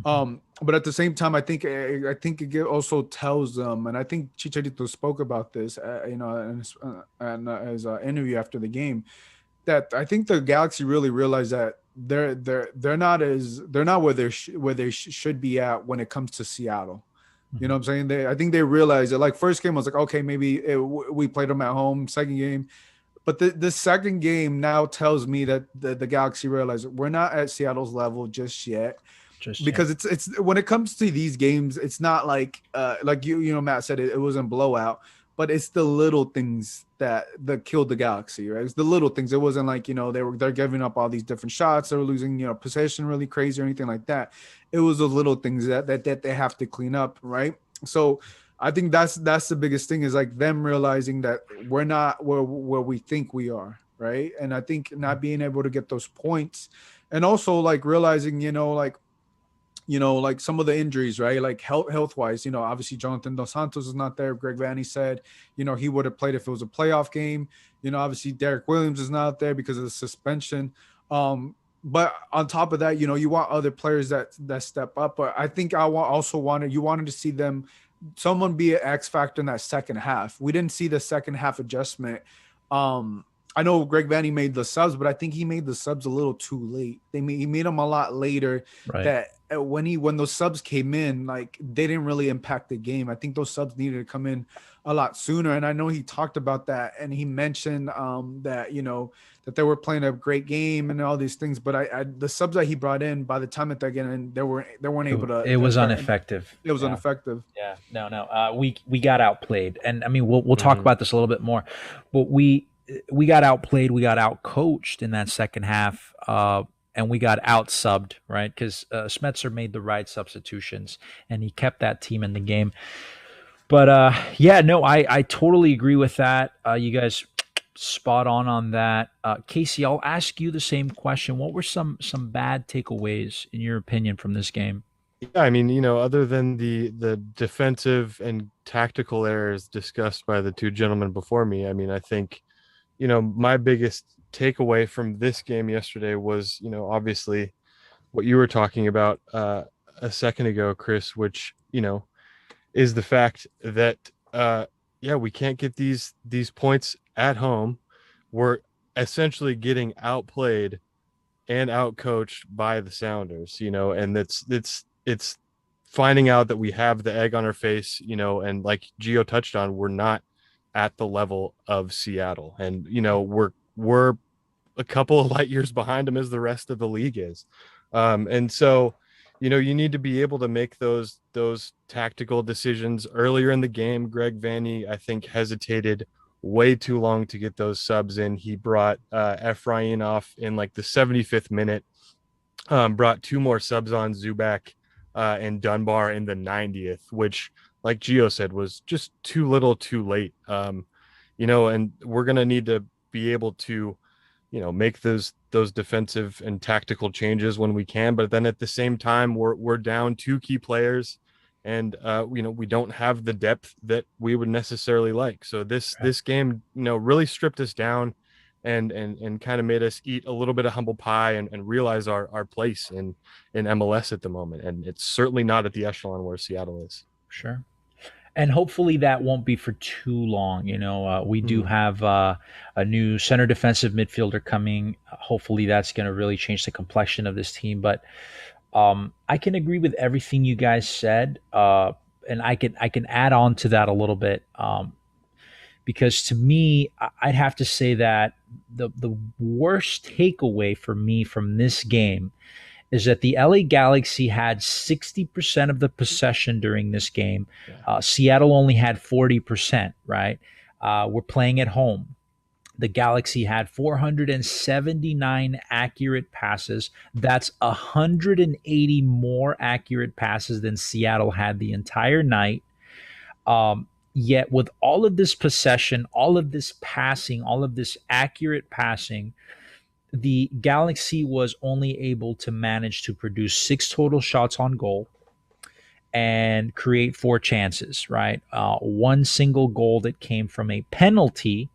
But at the same time, I think it also tells them, and I think Chicharito spoke about this, you know, and his interview after the game, that I think the Galaxy really realized that they're not where they should be at when it comes to Seattle. You know what I'm saying? I think they realized that, like, first game was like, okay, maybe we played them at home. Second game, but the second game now tells me that the Galaxy realized we're not at Seattle's level just yet. Because it's when it comes to these games, it's not like you know, Matt said it wasn't blowout, but it's the little things that killed the Galaxy, right? It's the little things. It wasn't like, you know, they're giving up all these different shots, they were losing, you know, possession really crazy or anything like that. It was the little things that they have to clean up, right? So I think that's the biggest thing, is like them realizing that we're not where we think we are, right? And I think not being able to get those points, and also like realizing, like some of the injuries, right? Like health-wise, you know, obviously Jonathan Dos Santos is not there. Greg Vanny said, you know, he would have played if it was a playoff game. You know, obviously Derek Williams is not there because of the suspension. but on top of that, you want other players that step up. But I think you wanted to see someone be an X factor in that second half. We didn't see the second half adjustment. I know Greg Vanny made the subs, but I think he made the subs a little too late. He made them a lot later. Right. That when those subs came in, like, they didn't really impact the game. I think those subs needed to come in a lot sooner. And I know he talked about that, and he mentioned that that they were playing a great game and all these things. But the subs that he brought in, by the time that they get in, they weren't able to. It was ineffective. It was ineffective. Yeah. No. We got outplayed, and I mean we'll talk about this a little bit more, but we got outplayed, we got outcoached in that second half, and we got out-subbed, right? Because Smetzer made the right substitutions, and he kept that team in the game. But I totally agree with that. You guys spot on that. Casey, I'll ask you the same question. What were some bad takeaways, in your opinion, from this game? Yeah, I mean, other than the defensive and tactical errors discussed by the two gentlemen before me, I mean, I think my biggest takeaway from this game yesterday was, obviously what you were talking about a second ago, Chris, which, is the fact that, we can't get these points at home. We're essentially getting outplayed and outcoached by the Sounders, and it's finding out that we have the egg on our face, and like Gio touched on, we're not at the level of Seattle, and we're a couple of light years behind them as the rest of the league is, and so you need to be able to make those tactical decisions earlier in the game. Greg Vanny, I think, hesitated way too long to get those subs in. He brought Efrain off in like the 75th minute, brought two more subs on, Zubak and Dunbar in the 90th, which, like Gio said, was just too little too late. And we're going to need to be able to, make those defensive and tactical changes when we can. But then at the same time, we're down two key players, and, we don't have the depth that we would necessarily like. So this game, really stripped us down and kind of made us eat a little bit of humble pie and realize our place in MLS at the moment. And it's certainly not at the echelon where Seattle is. Sure. And hopefully that won't be for too long. We do have a new center defensive midfielder coming. Hopefully that's going to really change the complexion of this team. But I can agree with everything you guys said, and I can add on to that a little bit, because to me, I'd have to say that the worst takeaway for me from this game is that the LA Galaxy had 60% of the possession during this game. Seattle only had 40%, right? We're playing at home. The Galaxy had 479 accurate passes. That's 180 more accurate passes than Seattle had the entire night. Yet with all of this possession, all of this passing, all of this accurate passing, the Galaxy was only able to manage to produce 6 total shots on goal and create 4 chances, right? One single goal that came from a penalty.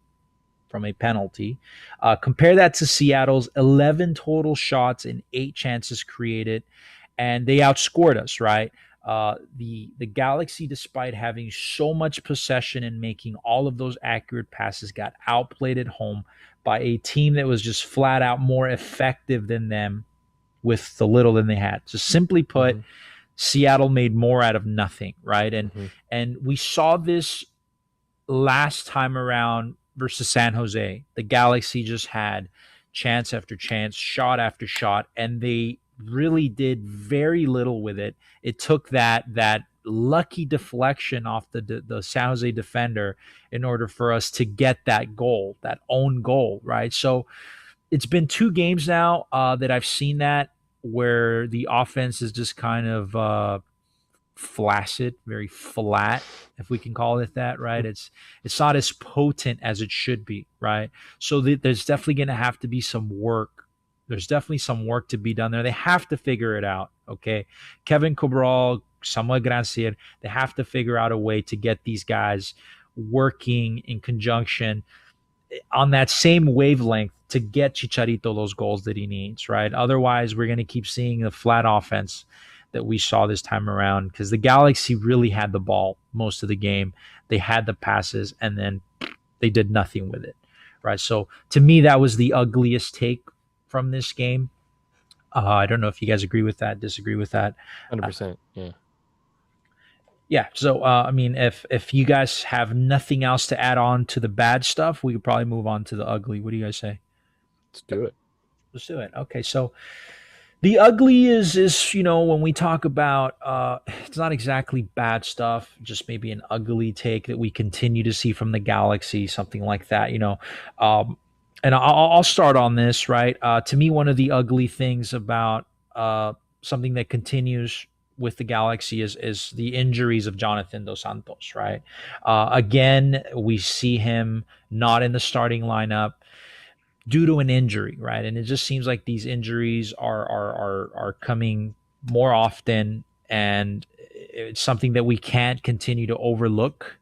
Compare that to Seattle's 11 total shots and 8 chances created, and they outscored us, right? The Galaxy, despite having so much possession and making all of those accurate passes, got outplayed at home by a team that was just flat out more effective than them with the little than they had. So simply put, Seattle made more out of nothing, right? And we saw this last time around versus San Jose. The Galaxy just had chance after chance, shot after shot, and they really did very little with it. It took that lucky deflection off the San Jose defender in order for us to get that goal, that own goal, right? So it's been 2 games now that I've seen that, where the offense is just kind of flaccid, very flat, if we can call it that, right? It's not as potent as it should be, right? So there's definitely going to have to be some work. There's definitely some work to be done there. They have to figure it out, okay? Kevin Cabral, Samuel Grancia, they have to figure out a way to get these guys working in conjunction. on that same wavelength to get Chicharito those goals that he needs, right? Otherwise, we're going to keep seeing the flat offense that we saw this time around because the Galaxy really had the ball most of the game. They had the passes, and then they did nothing with it, right? So to me, that was the ugliest take from this game. I don't know if you guys agree with that, disagree with that. 100%. Yeah. Yeah. So I mean, if you guys have nothing else to add on to the bad stuff, we could probably move on to the ugly. What do you guys say? Let's do it. Let's do it. Okay. So the ugly is when we talk about it's not exactly bad stuff, just maybe an ugly take that we continue to see from the Galaxy, something like that. And I'll start on this, right? To me, one of the ugly things about something that continues with the Galaxy is the injuries of Jonathan Dos Santos, right? Again, we see him not in the starting lineup due to an injury, right? And it just seems like these injuries are coming more often, and it's something that we can't continue to overlook.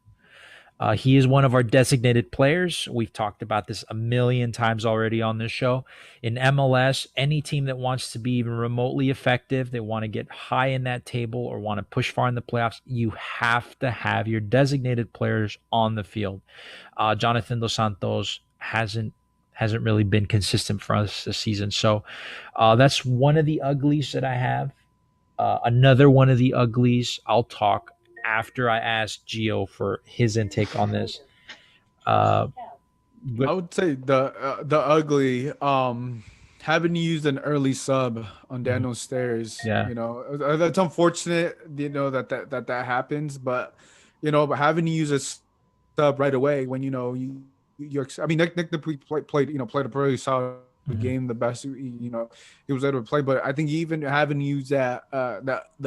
He is one of our designated players. We've talked about this a million times already on this show. In MLS, any team that wants to be even remotely effective, they want to get high in that table or want to push far in the playoffs, you have to have your designated players on the field. Jonathan Dos Santos hasn't really been consistent for us this season. So that's one of the uglies that I have. Another one of the uglies, I'll talk after I ask Gio for his intake on this. I would say the ugly having used an early sub on Daniel Stairs. Yeah. That's unfortunate. That happens, but but having to use a sub right away when you're. I mean, Nick played a pretty solid game, the best he was able to play. But I think even having to use that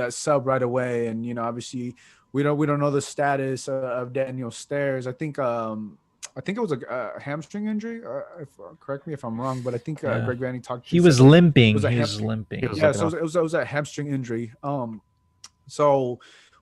sub right away, and obviously. We don't know the status of Daniel Stairs. I think it was a hamstring injury. Correct me if I'm wrong, but I think Greg Vanny talked. He was limping. He was limping. Yeah, so it was a hamstring injury. So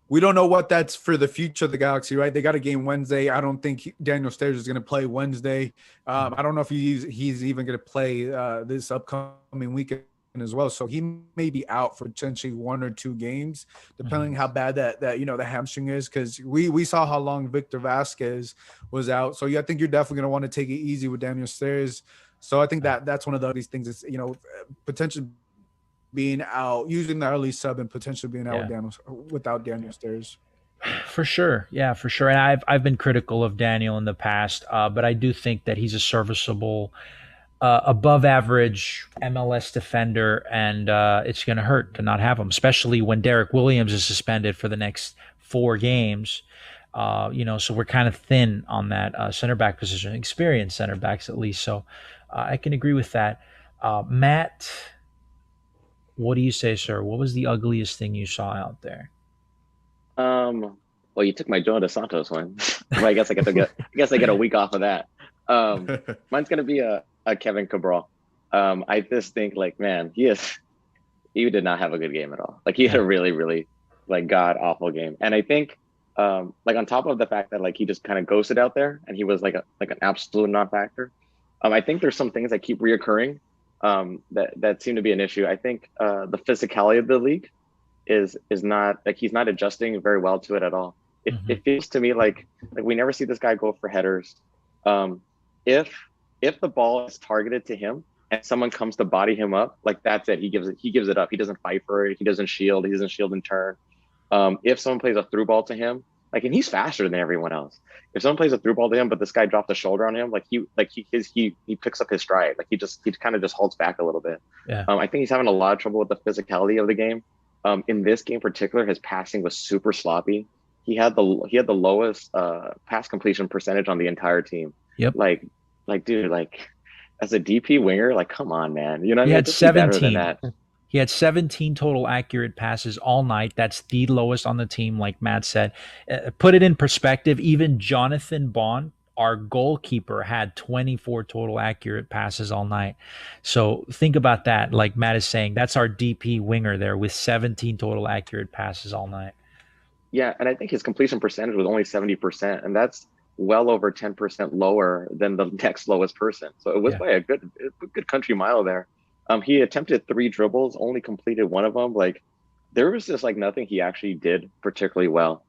we don't know what that's for the future of the Galaxy, right? They got a game Wednesday. I don't think Daniel Stairs is going to play Wednesday. I don't know if he's even going to play this upcoming weekend as well. So he may be out for potentially 1 or 2 games, depending how bad that the hamstring is, because we saw how long Victor Vasquez was out. So I think you're definitely going to want to take it easy with Daniel Stairs. So I think that's one of these things is potentially being out, using the early sub and potentially being out without Daniel Stairs. For sure. Yeah, for sure. And I've been critical of Daniel in the past, but I do think that he's a serviceable above average MLS defender, and it's going to hurt to not have him, especially when Derek Williams is suspended for the next 4 games. So we're kind of thin on that center back position, experienced center backs at least. So I can agree with that. Matt, what do you say, sir? What was the ugliest thing you saw out there? Well, you took my Joe Dos Santos one. Well, I guess I get a week off of that. Mine's going to be a Kevin Cabral. I just think man, he did not have a good game at all. He had a really, really god awful game. And I think on top of the fact that he just kind of ghosted out there and he was an absolute non-factor. I think there's some things that keep reoccurring that seem to be an issue. I think the physicality of the league is not he's not adjusting very well to it at all. It feels to me like we never see this guy go for headers. If the ball is targeted to him and someone comes to body him up, that's it. He gives it up. He doesn't fight for it. He doesn't shield. He doesn't shield and turn. If someone plays a through ball to him, and he's faster than everyone else. If someone plays a through ball to him, but this guy dropped a shoulder on him, he picks up his stride. He kind of just halts back a little bit. Yeah. I think he's having a lot of trouble with the physicality of the game. In this game in particular, his passing was super sloppy. He had the lowest pass completion percentage on the entire team. Yep. Dude, as a DP winger, come on, man. You know what I mean? He had Just be better 17. than that. He had 17 total accurate passes all night. That's the lowest on the team, like Matt said. Put it in perspective, even Jonathan Bond, our goalkeeper, had 24 total accurate passes all night. So think about that. Like Matt is saying, that's our DP winger there with 17 total accurate passes all night. Yeah, and I think his completion percentage was only 70%, and that's well over 10% lower than the next lowest person. So it was by a good country mile there. He attempted 3 dribbles, only completed one of them. Like, there was just like nothing he actually did particularly well.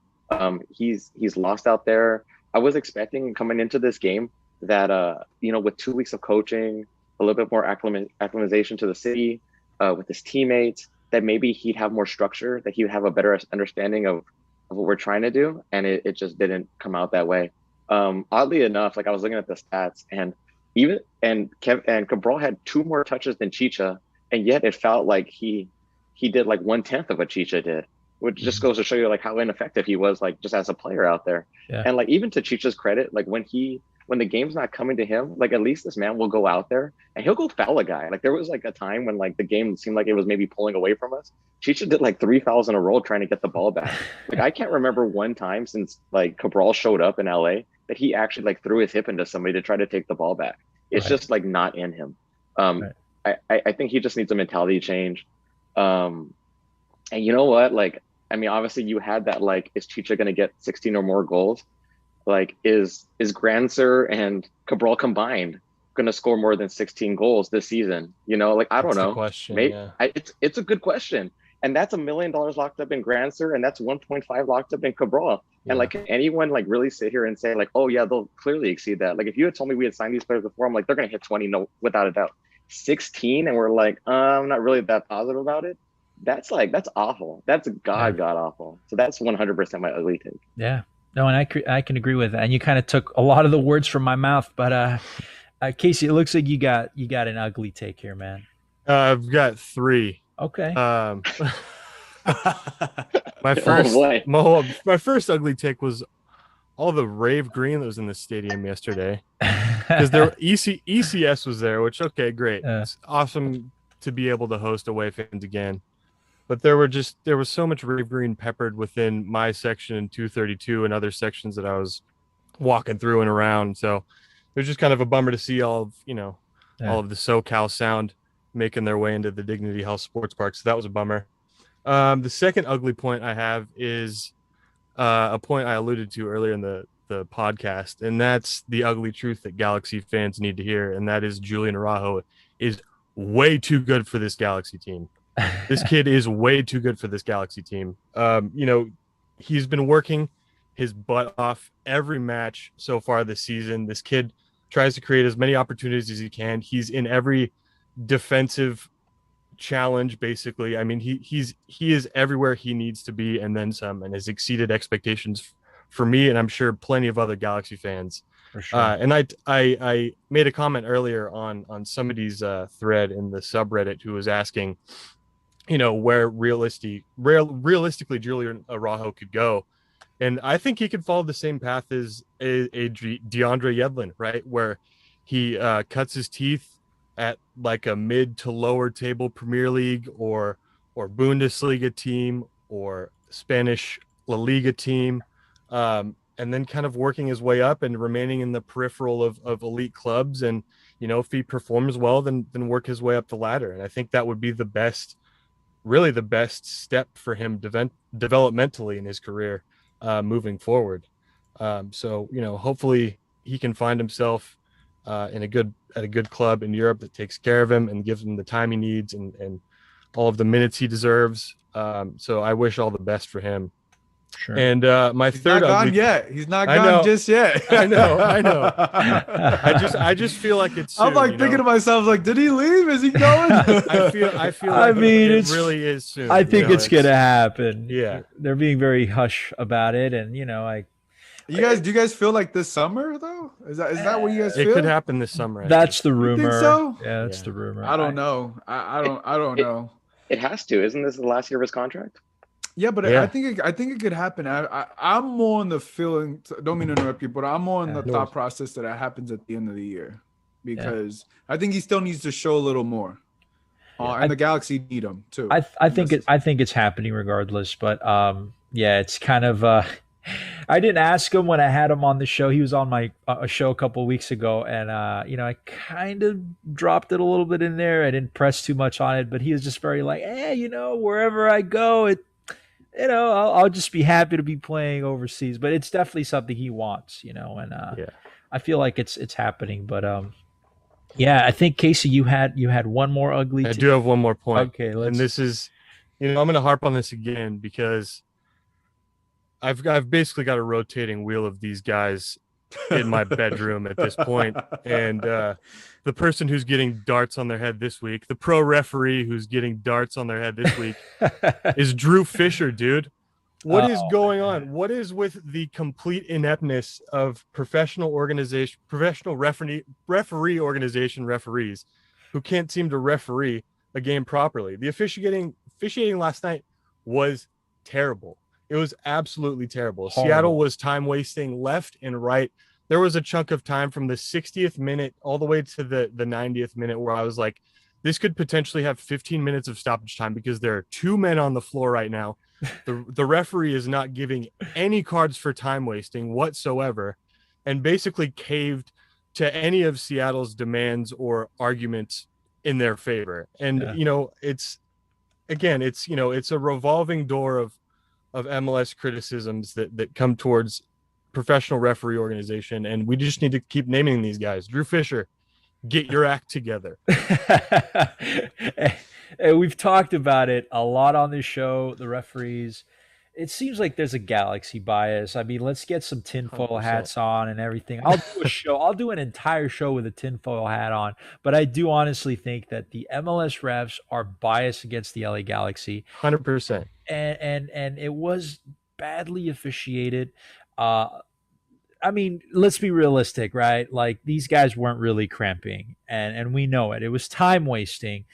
He's lost out there. I was expecting coming into this game that with 2 weeks of coaching, a little bit more acclimatization to the city, with his teammates, that maybe he'd have more structure, that he would have a better understanding of what we're trying to do, and it just didn't come out that way. Oddly enough, like I was looking at the stats, and Cabral had 2 more touches than Chicha, and yet it felt like he did like 1/10 of what Chicha did, which just goes to show you like how ineffective he was, like just as a player out there. And like, even to Chicha's credit, like when the game's not coming to him, like at least this man will go out there and he'll go foul a guy. Like there was like a time when like the game seemed like it was maybe pulling away from us. Chicha did like 3 fouls in a row trying to get the ball back. Like I can't remember one time since like Cabral showed up in LA that he actually like threw his hip into somebody to try to take the ball back. It's just like not in him. I think he just needs a mentality change. And you know what? Like, I mean, obviously you had that, like, is Chicha going to get 16 or more goals? Like, is Granger and Cabral combined going to score more than 16 goals this season? You know, like, I don't know. Question, Maybe, it's a good question. And that's $1 million locked up in Granger, and that's 1.5 locked up in Cabral. And like, can anyone like really sit here and say like, oh yeah, they'll clearly exceed that? Like, if you had told me we had signed these players before, I'm like, they're going to hit 20, no, without a doubt. 16, and we're like, I'm not really that positive about it. That's awful. That's god awful. So that's 100% my ugly take. Yeah. No, and I can agree with that. And you kind of took a lot of the words from my mouth, but Casey, it looks like you got an ugly take here, man. I've got 3. Okay. My first ugly take was all the rave green that was in the stadium yesterday, because ECS was there, which, okay, great. It's awesome to be able to host away fans again. But there was so much rave green peppered within my section in 232 and other sections that I was walking through and around. So it was just kind of a bummer to see all of the SoCal sound making their way into the Dignity Health Sports Park. So that was a bummer. The second ugly point I have is a point I alluded to earlier in the podcast, and that's the ugly truth that Galaxy fans need to hear, and that is Julian Araujo is way too good for this Galaxy team. This kid is way too good for this Galaxy team. He's been working his butt off every match so far this season. This kid tries to create as many opportunities as he can. He's in every defensive challenge, basically. I mean, he is everywhere he needs to be and then some, and has exceeded expectations for me, and I'm sure plenty of other Galaxy fans. For sure. And I made a comment earlier on somebody's thread in the subreddit who was asking, where realistically Julian Araujo could go. And I think he could follow the same path as a DeAndre Yedlin, right? Where he cuts his teeth at like a mid to lower table Premier League or Bundesliga team or Spanish La Liga team, and then kind of working his way up and remaining in the peripheral of elite clubs. And, if he performs well, then work his way up the ladder. And I think that would be the best step for him developmentally in his career moving forward. So, hopefully he can find himself at a good club in Europe that takes care of him and gives him the time he needs and all of the minutes he deserves. So I wish all the best for him. Sure. And he's third not gone yet. He's not gone just yet. I know. I just feel like it's soon, I'm like thinking to myself, like, did he leave? Is he going? I feel like it really is soon. I think it's gonna happen. Yeah. They're being very hush about it, and do you guys feel like this summer though? Is that what you guys feel? It could happen this summer. That's the rumor. You think so? Yeah, that's the rumor. I don't know. I don't know. It has to. Isn't this the last year of his contract? Yeah, but I think it could happen. I'm more on the feeling. Don't mean to interrupt you, but I'm more on the thought process that it happens at the end of the year, because I think he still needs to show a little more. And the Galaxy need him too. I think it's happening regardless. But it's kind of. I didn't ask him when I had him on the show. He was on my show a couple of weeks ago, and I kind of dropped it a little bit in there. I didn't press too much on it, but he was just very like, wherever I go, I'll just be happy to be playing overseas. But it's definitely something he wants, and Yeah. I feel like it's happening. But yeah, I think Casey, you had one more ugly. I do have one more point. Okay, and this is, I'm going to harp on this again because I've basically got a rotating wheel of these guys in my bedroom at this point. And the person who's getting darts on their head this week, the pro referee who's getting darts on their head this week is Drew Fisher, dude. What is going on? What is with the complete ineptness of professional referee organization referees who can't seem to referee a game properly? The officiating last night was terrible. It was absolutely terrible. Horrible. Seattle was time wasting left and right. There was a chunk of time from the 60th minute all the way to the 90th minute where I was like, this could potentially have 15 minutes of stoppage time because there are 2 men on the floor right now. The referee is not giving any cards for time wasting whatsoever, and basically caved to any of Seattle's demands or arguments in their favor. And, it's a revolving door of MLS criticisms that come towards professional referee organization. And we just need to keep naming these guys. Drew Fisher, get your act together. And we've talked about it a lot on this show, the referees. It seems like there's a Galaxy bias. I mean, let's get some tinfoil 100%. hats on and everything. I'll do a show. I'll do an entire show with a tinfoil hat on. But I do honestly think that the MLS refs are biased against the LA Galaxy. 100%. And it was badly officiated. I mean, let's be realistic, right? Like, these guys weren't really cramping, and we know it. It was time wasting.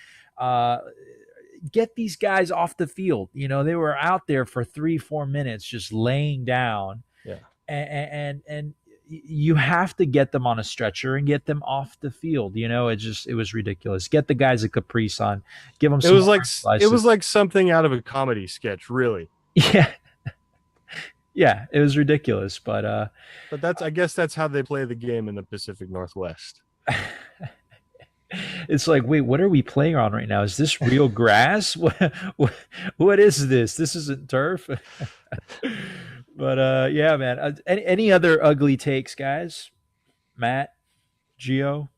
Get these guys off the field. They were out there for 3-4 minutes just laying down. Yeah. And you have to get them on a stretcher and get them off the field. It was ridiculous. Get the guys a Capri Sun. Give them some. It was like something out of a comedy sketch, really. Yeah. Yeah, it was ridiculous, but I guess that's how they play the game in the Pacific Northwest. It's like, wait, what are we playing on right now? Is this real grass? What is this? This isn't turf. But yeah, man. Any other ugly takes, guys? Matt, Gio?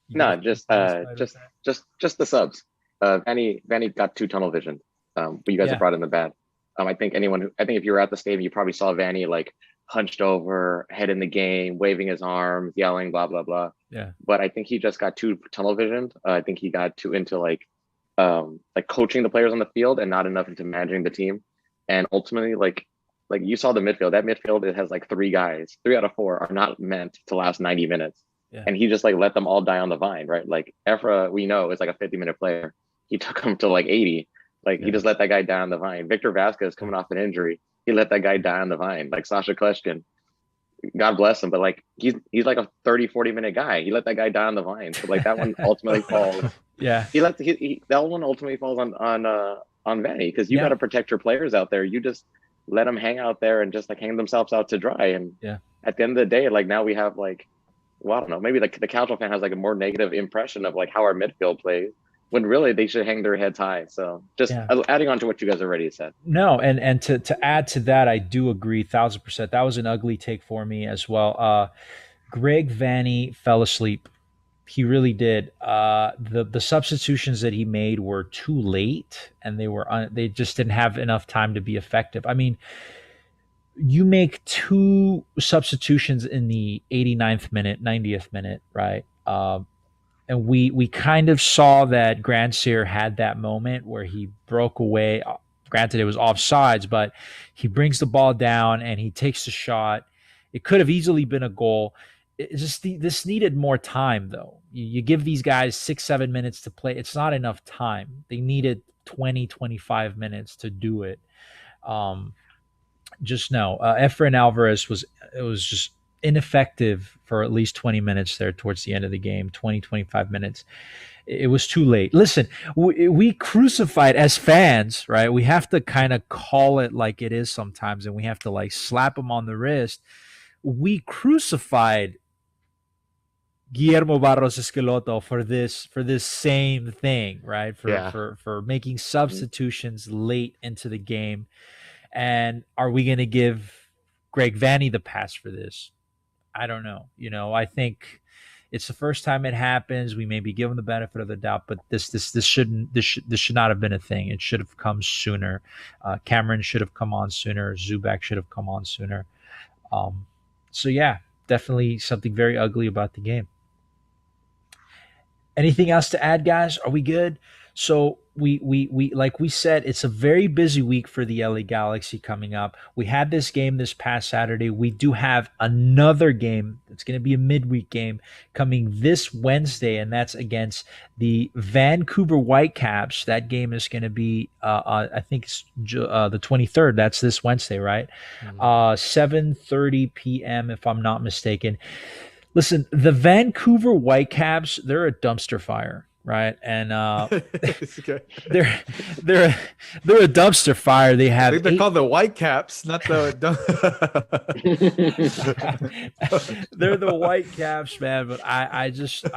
No, just the subs. Vanny got 2 tunnel vision. But you guys have brought in the bad. I think if you were at the stadium, you probably saw Vanny like hunched over, head in the game, waving his arms, yelling, blah blah blah. Yeah. But I think he just got too tunnel visioned. I think he got too into like coaching the players on the field and not enough into managing the team. And ultimately, like you saw the midfield. That midfield, it has like 3 guys. 3 out of 4 are not meant to last 90 minutes. Yeah. And he just like let them all die on the vine, right? Like Efra, we know, is like a 50-minute player. He took him to like 80. He just let that guy die on the vine. Victor Vasquez coming off an injury, he let that guy die on the vine. Like Sasha Kleshkin, God bless him, but like he's like a 30-40 minute guy. He let that guy die on the vine. So like that one ultimately falls. Yeah. That one ultimately falls on Vanny, because you got to protect your players out there. You just let them hang out there and just like hang themselves out to dry. And at the end of the day, like now we have like, well, I don't know, maybe like the casual fan has like a more negative impression of like how our midfield plays, when really they should hang their heads high. So just adding on to what you guys already said. No, and to add to that, I do agree 1,000%. That was an ugly take for me as well. Greg Vanny fell asleep. He really did. The substitutions that he made were too late, and they just didn't have enough time to be effective. I mean, you make 2 substitutions in the 89th minute, 90th minute, right? And we kind of saw that Granger had that moment where he broke away. Granted, it was offsides, but he brings the ball down and he takes the shot. It could have easily been a goal. This needed more time, though. You give these guys 6-7 minutes to play. It's not enough time. They needed 20-25 minutes to do it. Efrain Alvarez was just ineffective for at least 20 minutes there towards the end of the game, 20-25 minutes. It was too late. Listen, we crucified as fans, right? We have to kind of call it like it is sometimes, and we have to like slap them on the wrist. We crucified Guillermo Barros Esqueloto for this same thing, right? Yeah. For making substitutions late into the game. And are we going to give Greg Vanny the pass for this? I don't know. I think it's the first time it happens. We maybe give him the benefit of the doubt, but this should not have been a thing. It should have come sooner. Cameron should have come on sooner. Zubak should have come on sooner. So yeah, definitely something very ugly about the game. Anything else to add, guys? Are we good? So we like we said, it's a very busy week for the LA Galaxy coming up. We had this game this past Saturday. We do have another game. It's going to be a midweek game coming this Wednesday, and that's against the Vancouver Whitecaps. That game is going to be, I think, it's, the 23rd. That's this Wednesday, right? 7:30 p.m. if I'm not mistaken. Listen, the Vancouver Whitecaps, they're a dumpster fire, right? And they're a dumpster fire. They have I think they're called the Whitecaps, not the. They're the Whitecaps, man. But I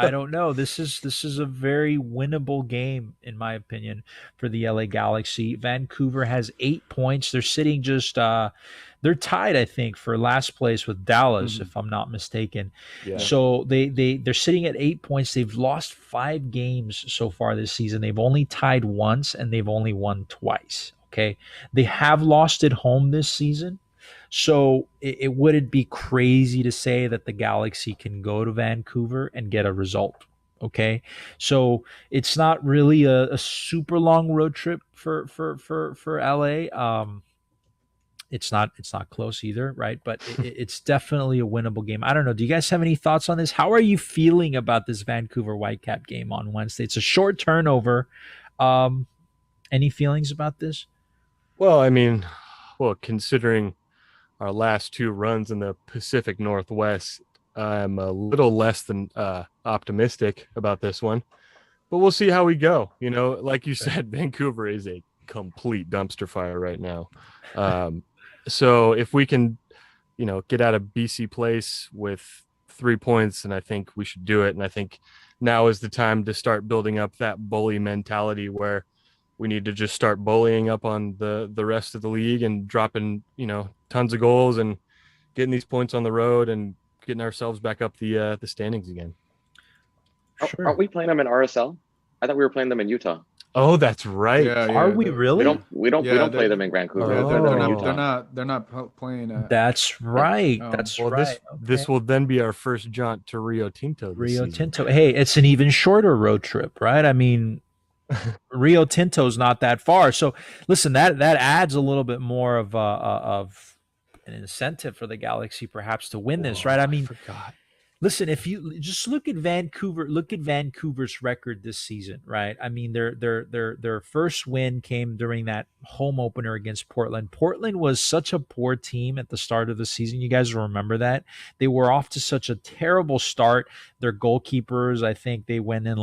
don't know. This is a very winnable game, in my opinion, for the LA Galaxy. Vancouver has 8 points. They're sitting just. They're tied, I think, for last place with Dallas, if I'm not mistaken. Yeah. So they're sitting at 8 points. They've lost 5 games so far this season. They've only tied once and they've only won twice. Okay. They have lost at home this season. So it wouldn't be crazy to say that the Galaxy can go to Vancouver and get a result. Okay. So it's not really a super long road trip for LA. It's not close either, right? But it's definitely a winnable game. I don't know. Do you guys have any thoughts on this? How are you feeling about this Vancouver Whitecap game on Wednesday? It's a short turnover. Any feelings about this? Well, I mean, considering our last 2 runs in the Pacific Northwest, I'm a little less than optimistic about this one. But we'll see how we go. Like you said, Vancouver is a complete dumpster fire right now. So if we can, get out of BC Place with 3 points, and I think we should do it. And I think now is the time to start building up that bully mentality where we need to just start bullying up on the rest of the league and dropping, tons of goals and getting these points on the road and getting ourselves back up the standings again. Sure. Aren't we playing them in RSL? I thought we were playing them in Utah. Oh, that's right. Are we really? We don't play them in Vancouver. They're not playing. That's right. Oh. That's Well, right. this will then be our first jaunt to Rio Tinto. This Rio season. Tinto. Hey, it's an even shorter road trip, right? I mean, Rio Tinto's not that far. So listen, that adds a little bit more of an incentive for the Galaxy perhaps to win this, right? I mean, forgot. Listen, if you just look at Vancouver's record this season, right? I mean, their first win came during that home opener against Portland. Portland was such a poor team at the start of the season. You guys remember that? They were off to such a terrible start. Their goalkeepers, I think they went in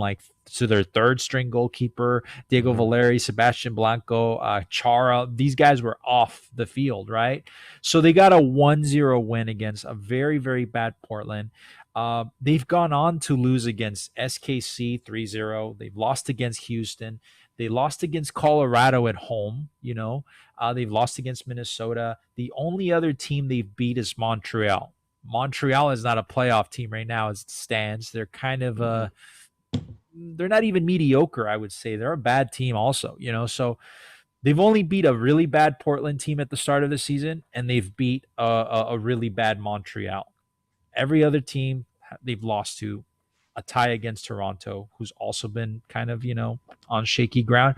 to their third string goalkeeper, Diego Valeri, Sebastian Blanco, Chara. These guys were off the field, right? So they got a 1-0 win against a very, very bad Portland. They've gone on to lose against SKC 3-0. They've lost against Houston. They lost against Colorado at home. They've lost against Minnesota. The only other team they've beat is Montreal. Montreal is not a playoff team right now as it stands. They're kind of they're not even mediocre, I would say. They're a bad team also, so they've only beat a really bad Portland team at the start of the season, and they've beat a really bad Montreal. Every other team they've lost to, a tie against Toronto, who's also been kind of, on shaky ground.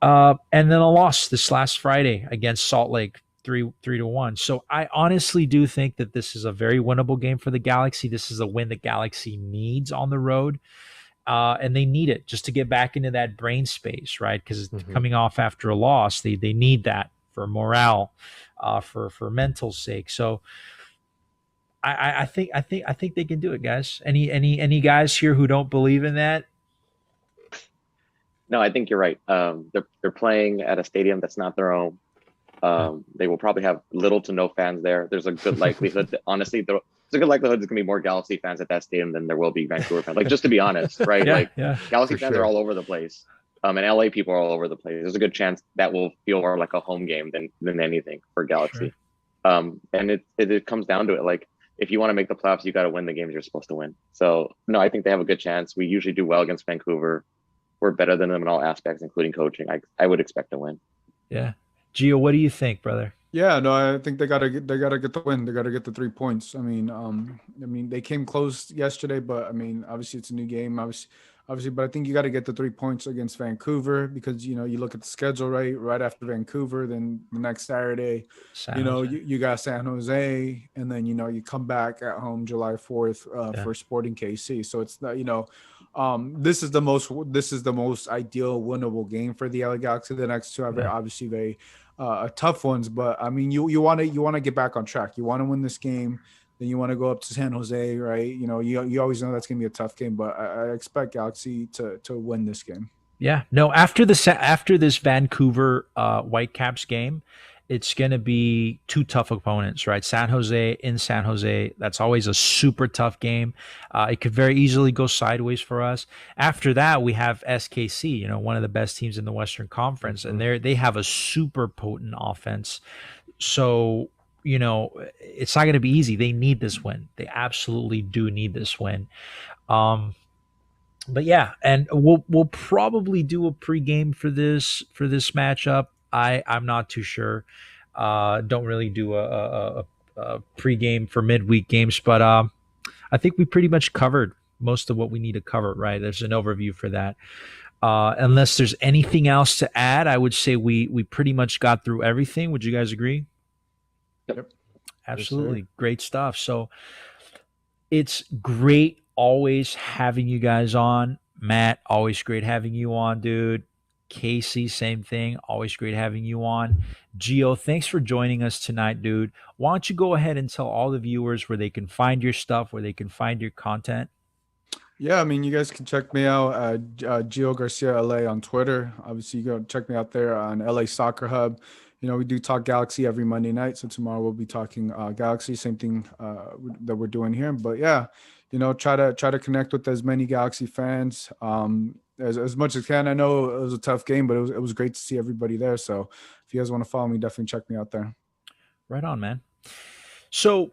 And then a loss this last Friday against Salt Lake, 3-1. So I honestly do think that this is a very winnable game for the Galaxy. This is a win the Galaxy needs on the road. And they need it just to get back into that brain space, right? Because coming off after a loss, they need that for morale, for mental sake. So I think they can do it, guys. Any guys here who don't believe in that? No, I think you're right. They're playing at a stadium that's not their own. They will probably have little to no fans there. There's a good likelihood that honestly a good likelihood there's gonna be more Galaxy fans at that stadium than there will be Vancouver fans. Like, just to be honest, right? Yeah, Like yeah. Galaxy For fans sure. are all over the place. And LA people are all over the place. There's a good chance that will feel more like a home game than anything for Galaxy. And it comes down to it. Like, if you want to make the playoffs, you got to win the games you're supposed to win. So no, I think they have a good chance. We usually do well against Vancouver. We're better than them in all aspects, including coaching. I would expect to win. Yeah. Gio, what do you think, brother? Yeah, no, I think they gotta get the win. They gotta get the 3 points. I mean, they came close yesterday, but I mean, obviously it's a new game, obviously, but I think you got to get the 3 points against Vancouver because you look at the schedule right after Vancouver, then the next Saturday, San Jose. you got San Jose, and then you come back at home July 4th Yeah. for Sporting KC. So it's not this is the most ideal winnable game for the LA Galaxy. The next two are obviously very tough ones, but I mean, you want to get back on track. You want to win this game, then you want to go up to San Jose, right? You always know that's gonna be a tough game, but I expect Galaxy to win this game. Yeah. No, after this Vancouver Whitecaps game, it's going to be two tough opponents, right? San Jose in San Jose. That's always a super tough game. It could very easily go sideways for us. After that, we have SKC, one of the best teams in the Western Conference, and they have a super potent offense. So, it's not going to be easy. They need this win. They absolutely do need this win. But yeah, and we'll probably do a pregame for this matchup. I'm not too sure. Don't really do a pregame for midweek games, but I think we pretty much covered most of what we need to cover. Right? There's an overview for that. Unless there's anything else to add, I would say we pretty much got through everything. Would you guys agree? Yep. Absolutely. Great stuff. So it's great always having you guys on. Matt, always great having you on, dude. Casey, same thing. Always great having you on. Gio, thanks for joining us tonight, dude. Why don't you go ahead and tell all the viewers where they can find your stuff, where they can find your content? Yeah, I mean, you guys can check me out at Gio Garcia LA on Twitter. Obviously, you go check me out there on LA Soccer Hub. We do talk Galaxy every Monday night. So tomorrow we'll be talking Galaxy, same thing that we're doing here. But yeah, try to connect with as many Galaxy fans as much as can. I know it was a tough game, but it was great to see everybody there. So if you guys want to follow me, definitely check me out there. Right on, man. So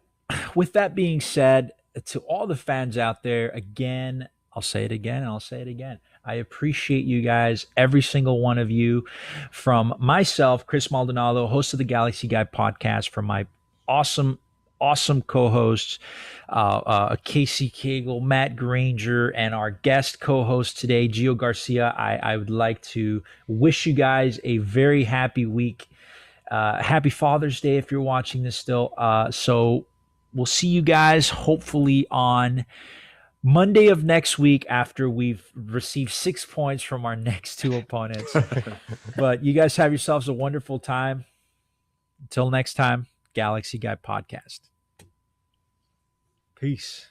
with that being said, to all the fans out there, again, I'll say it again, and I'll say it again. I appreciate you guys, every single one of you. From myself, Chris Maldonado, host of the Galaxy Guy podcast, from my awesome co-hosts, Casey Cagle, Matt Granger, and our guest co-host today, Gio Garcia. I would like to wish you guys a very happy week. Happy Father's Day if you're watching this still. So we'll see you guys hopefully on Monday of next week after we've received 6 points from our next two opponents. But you guys have yourselves a wonderful time. Until next time, Galaxy Guy Podcast. Peace.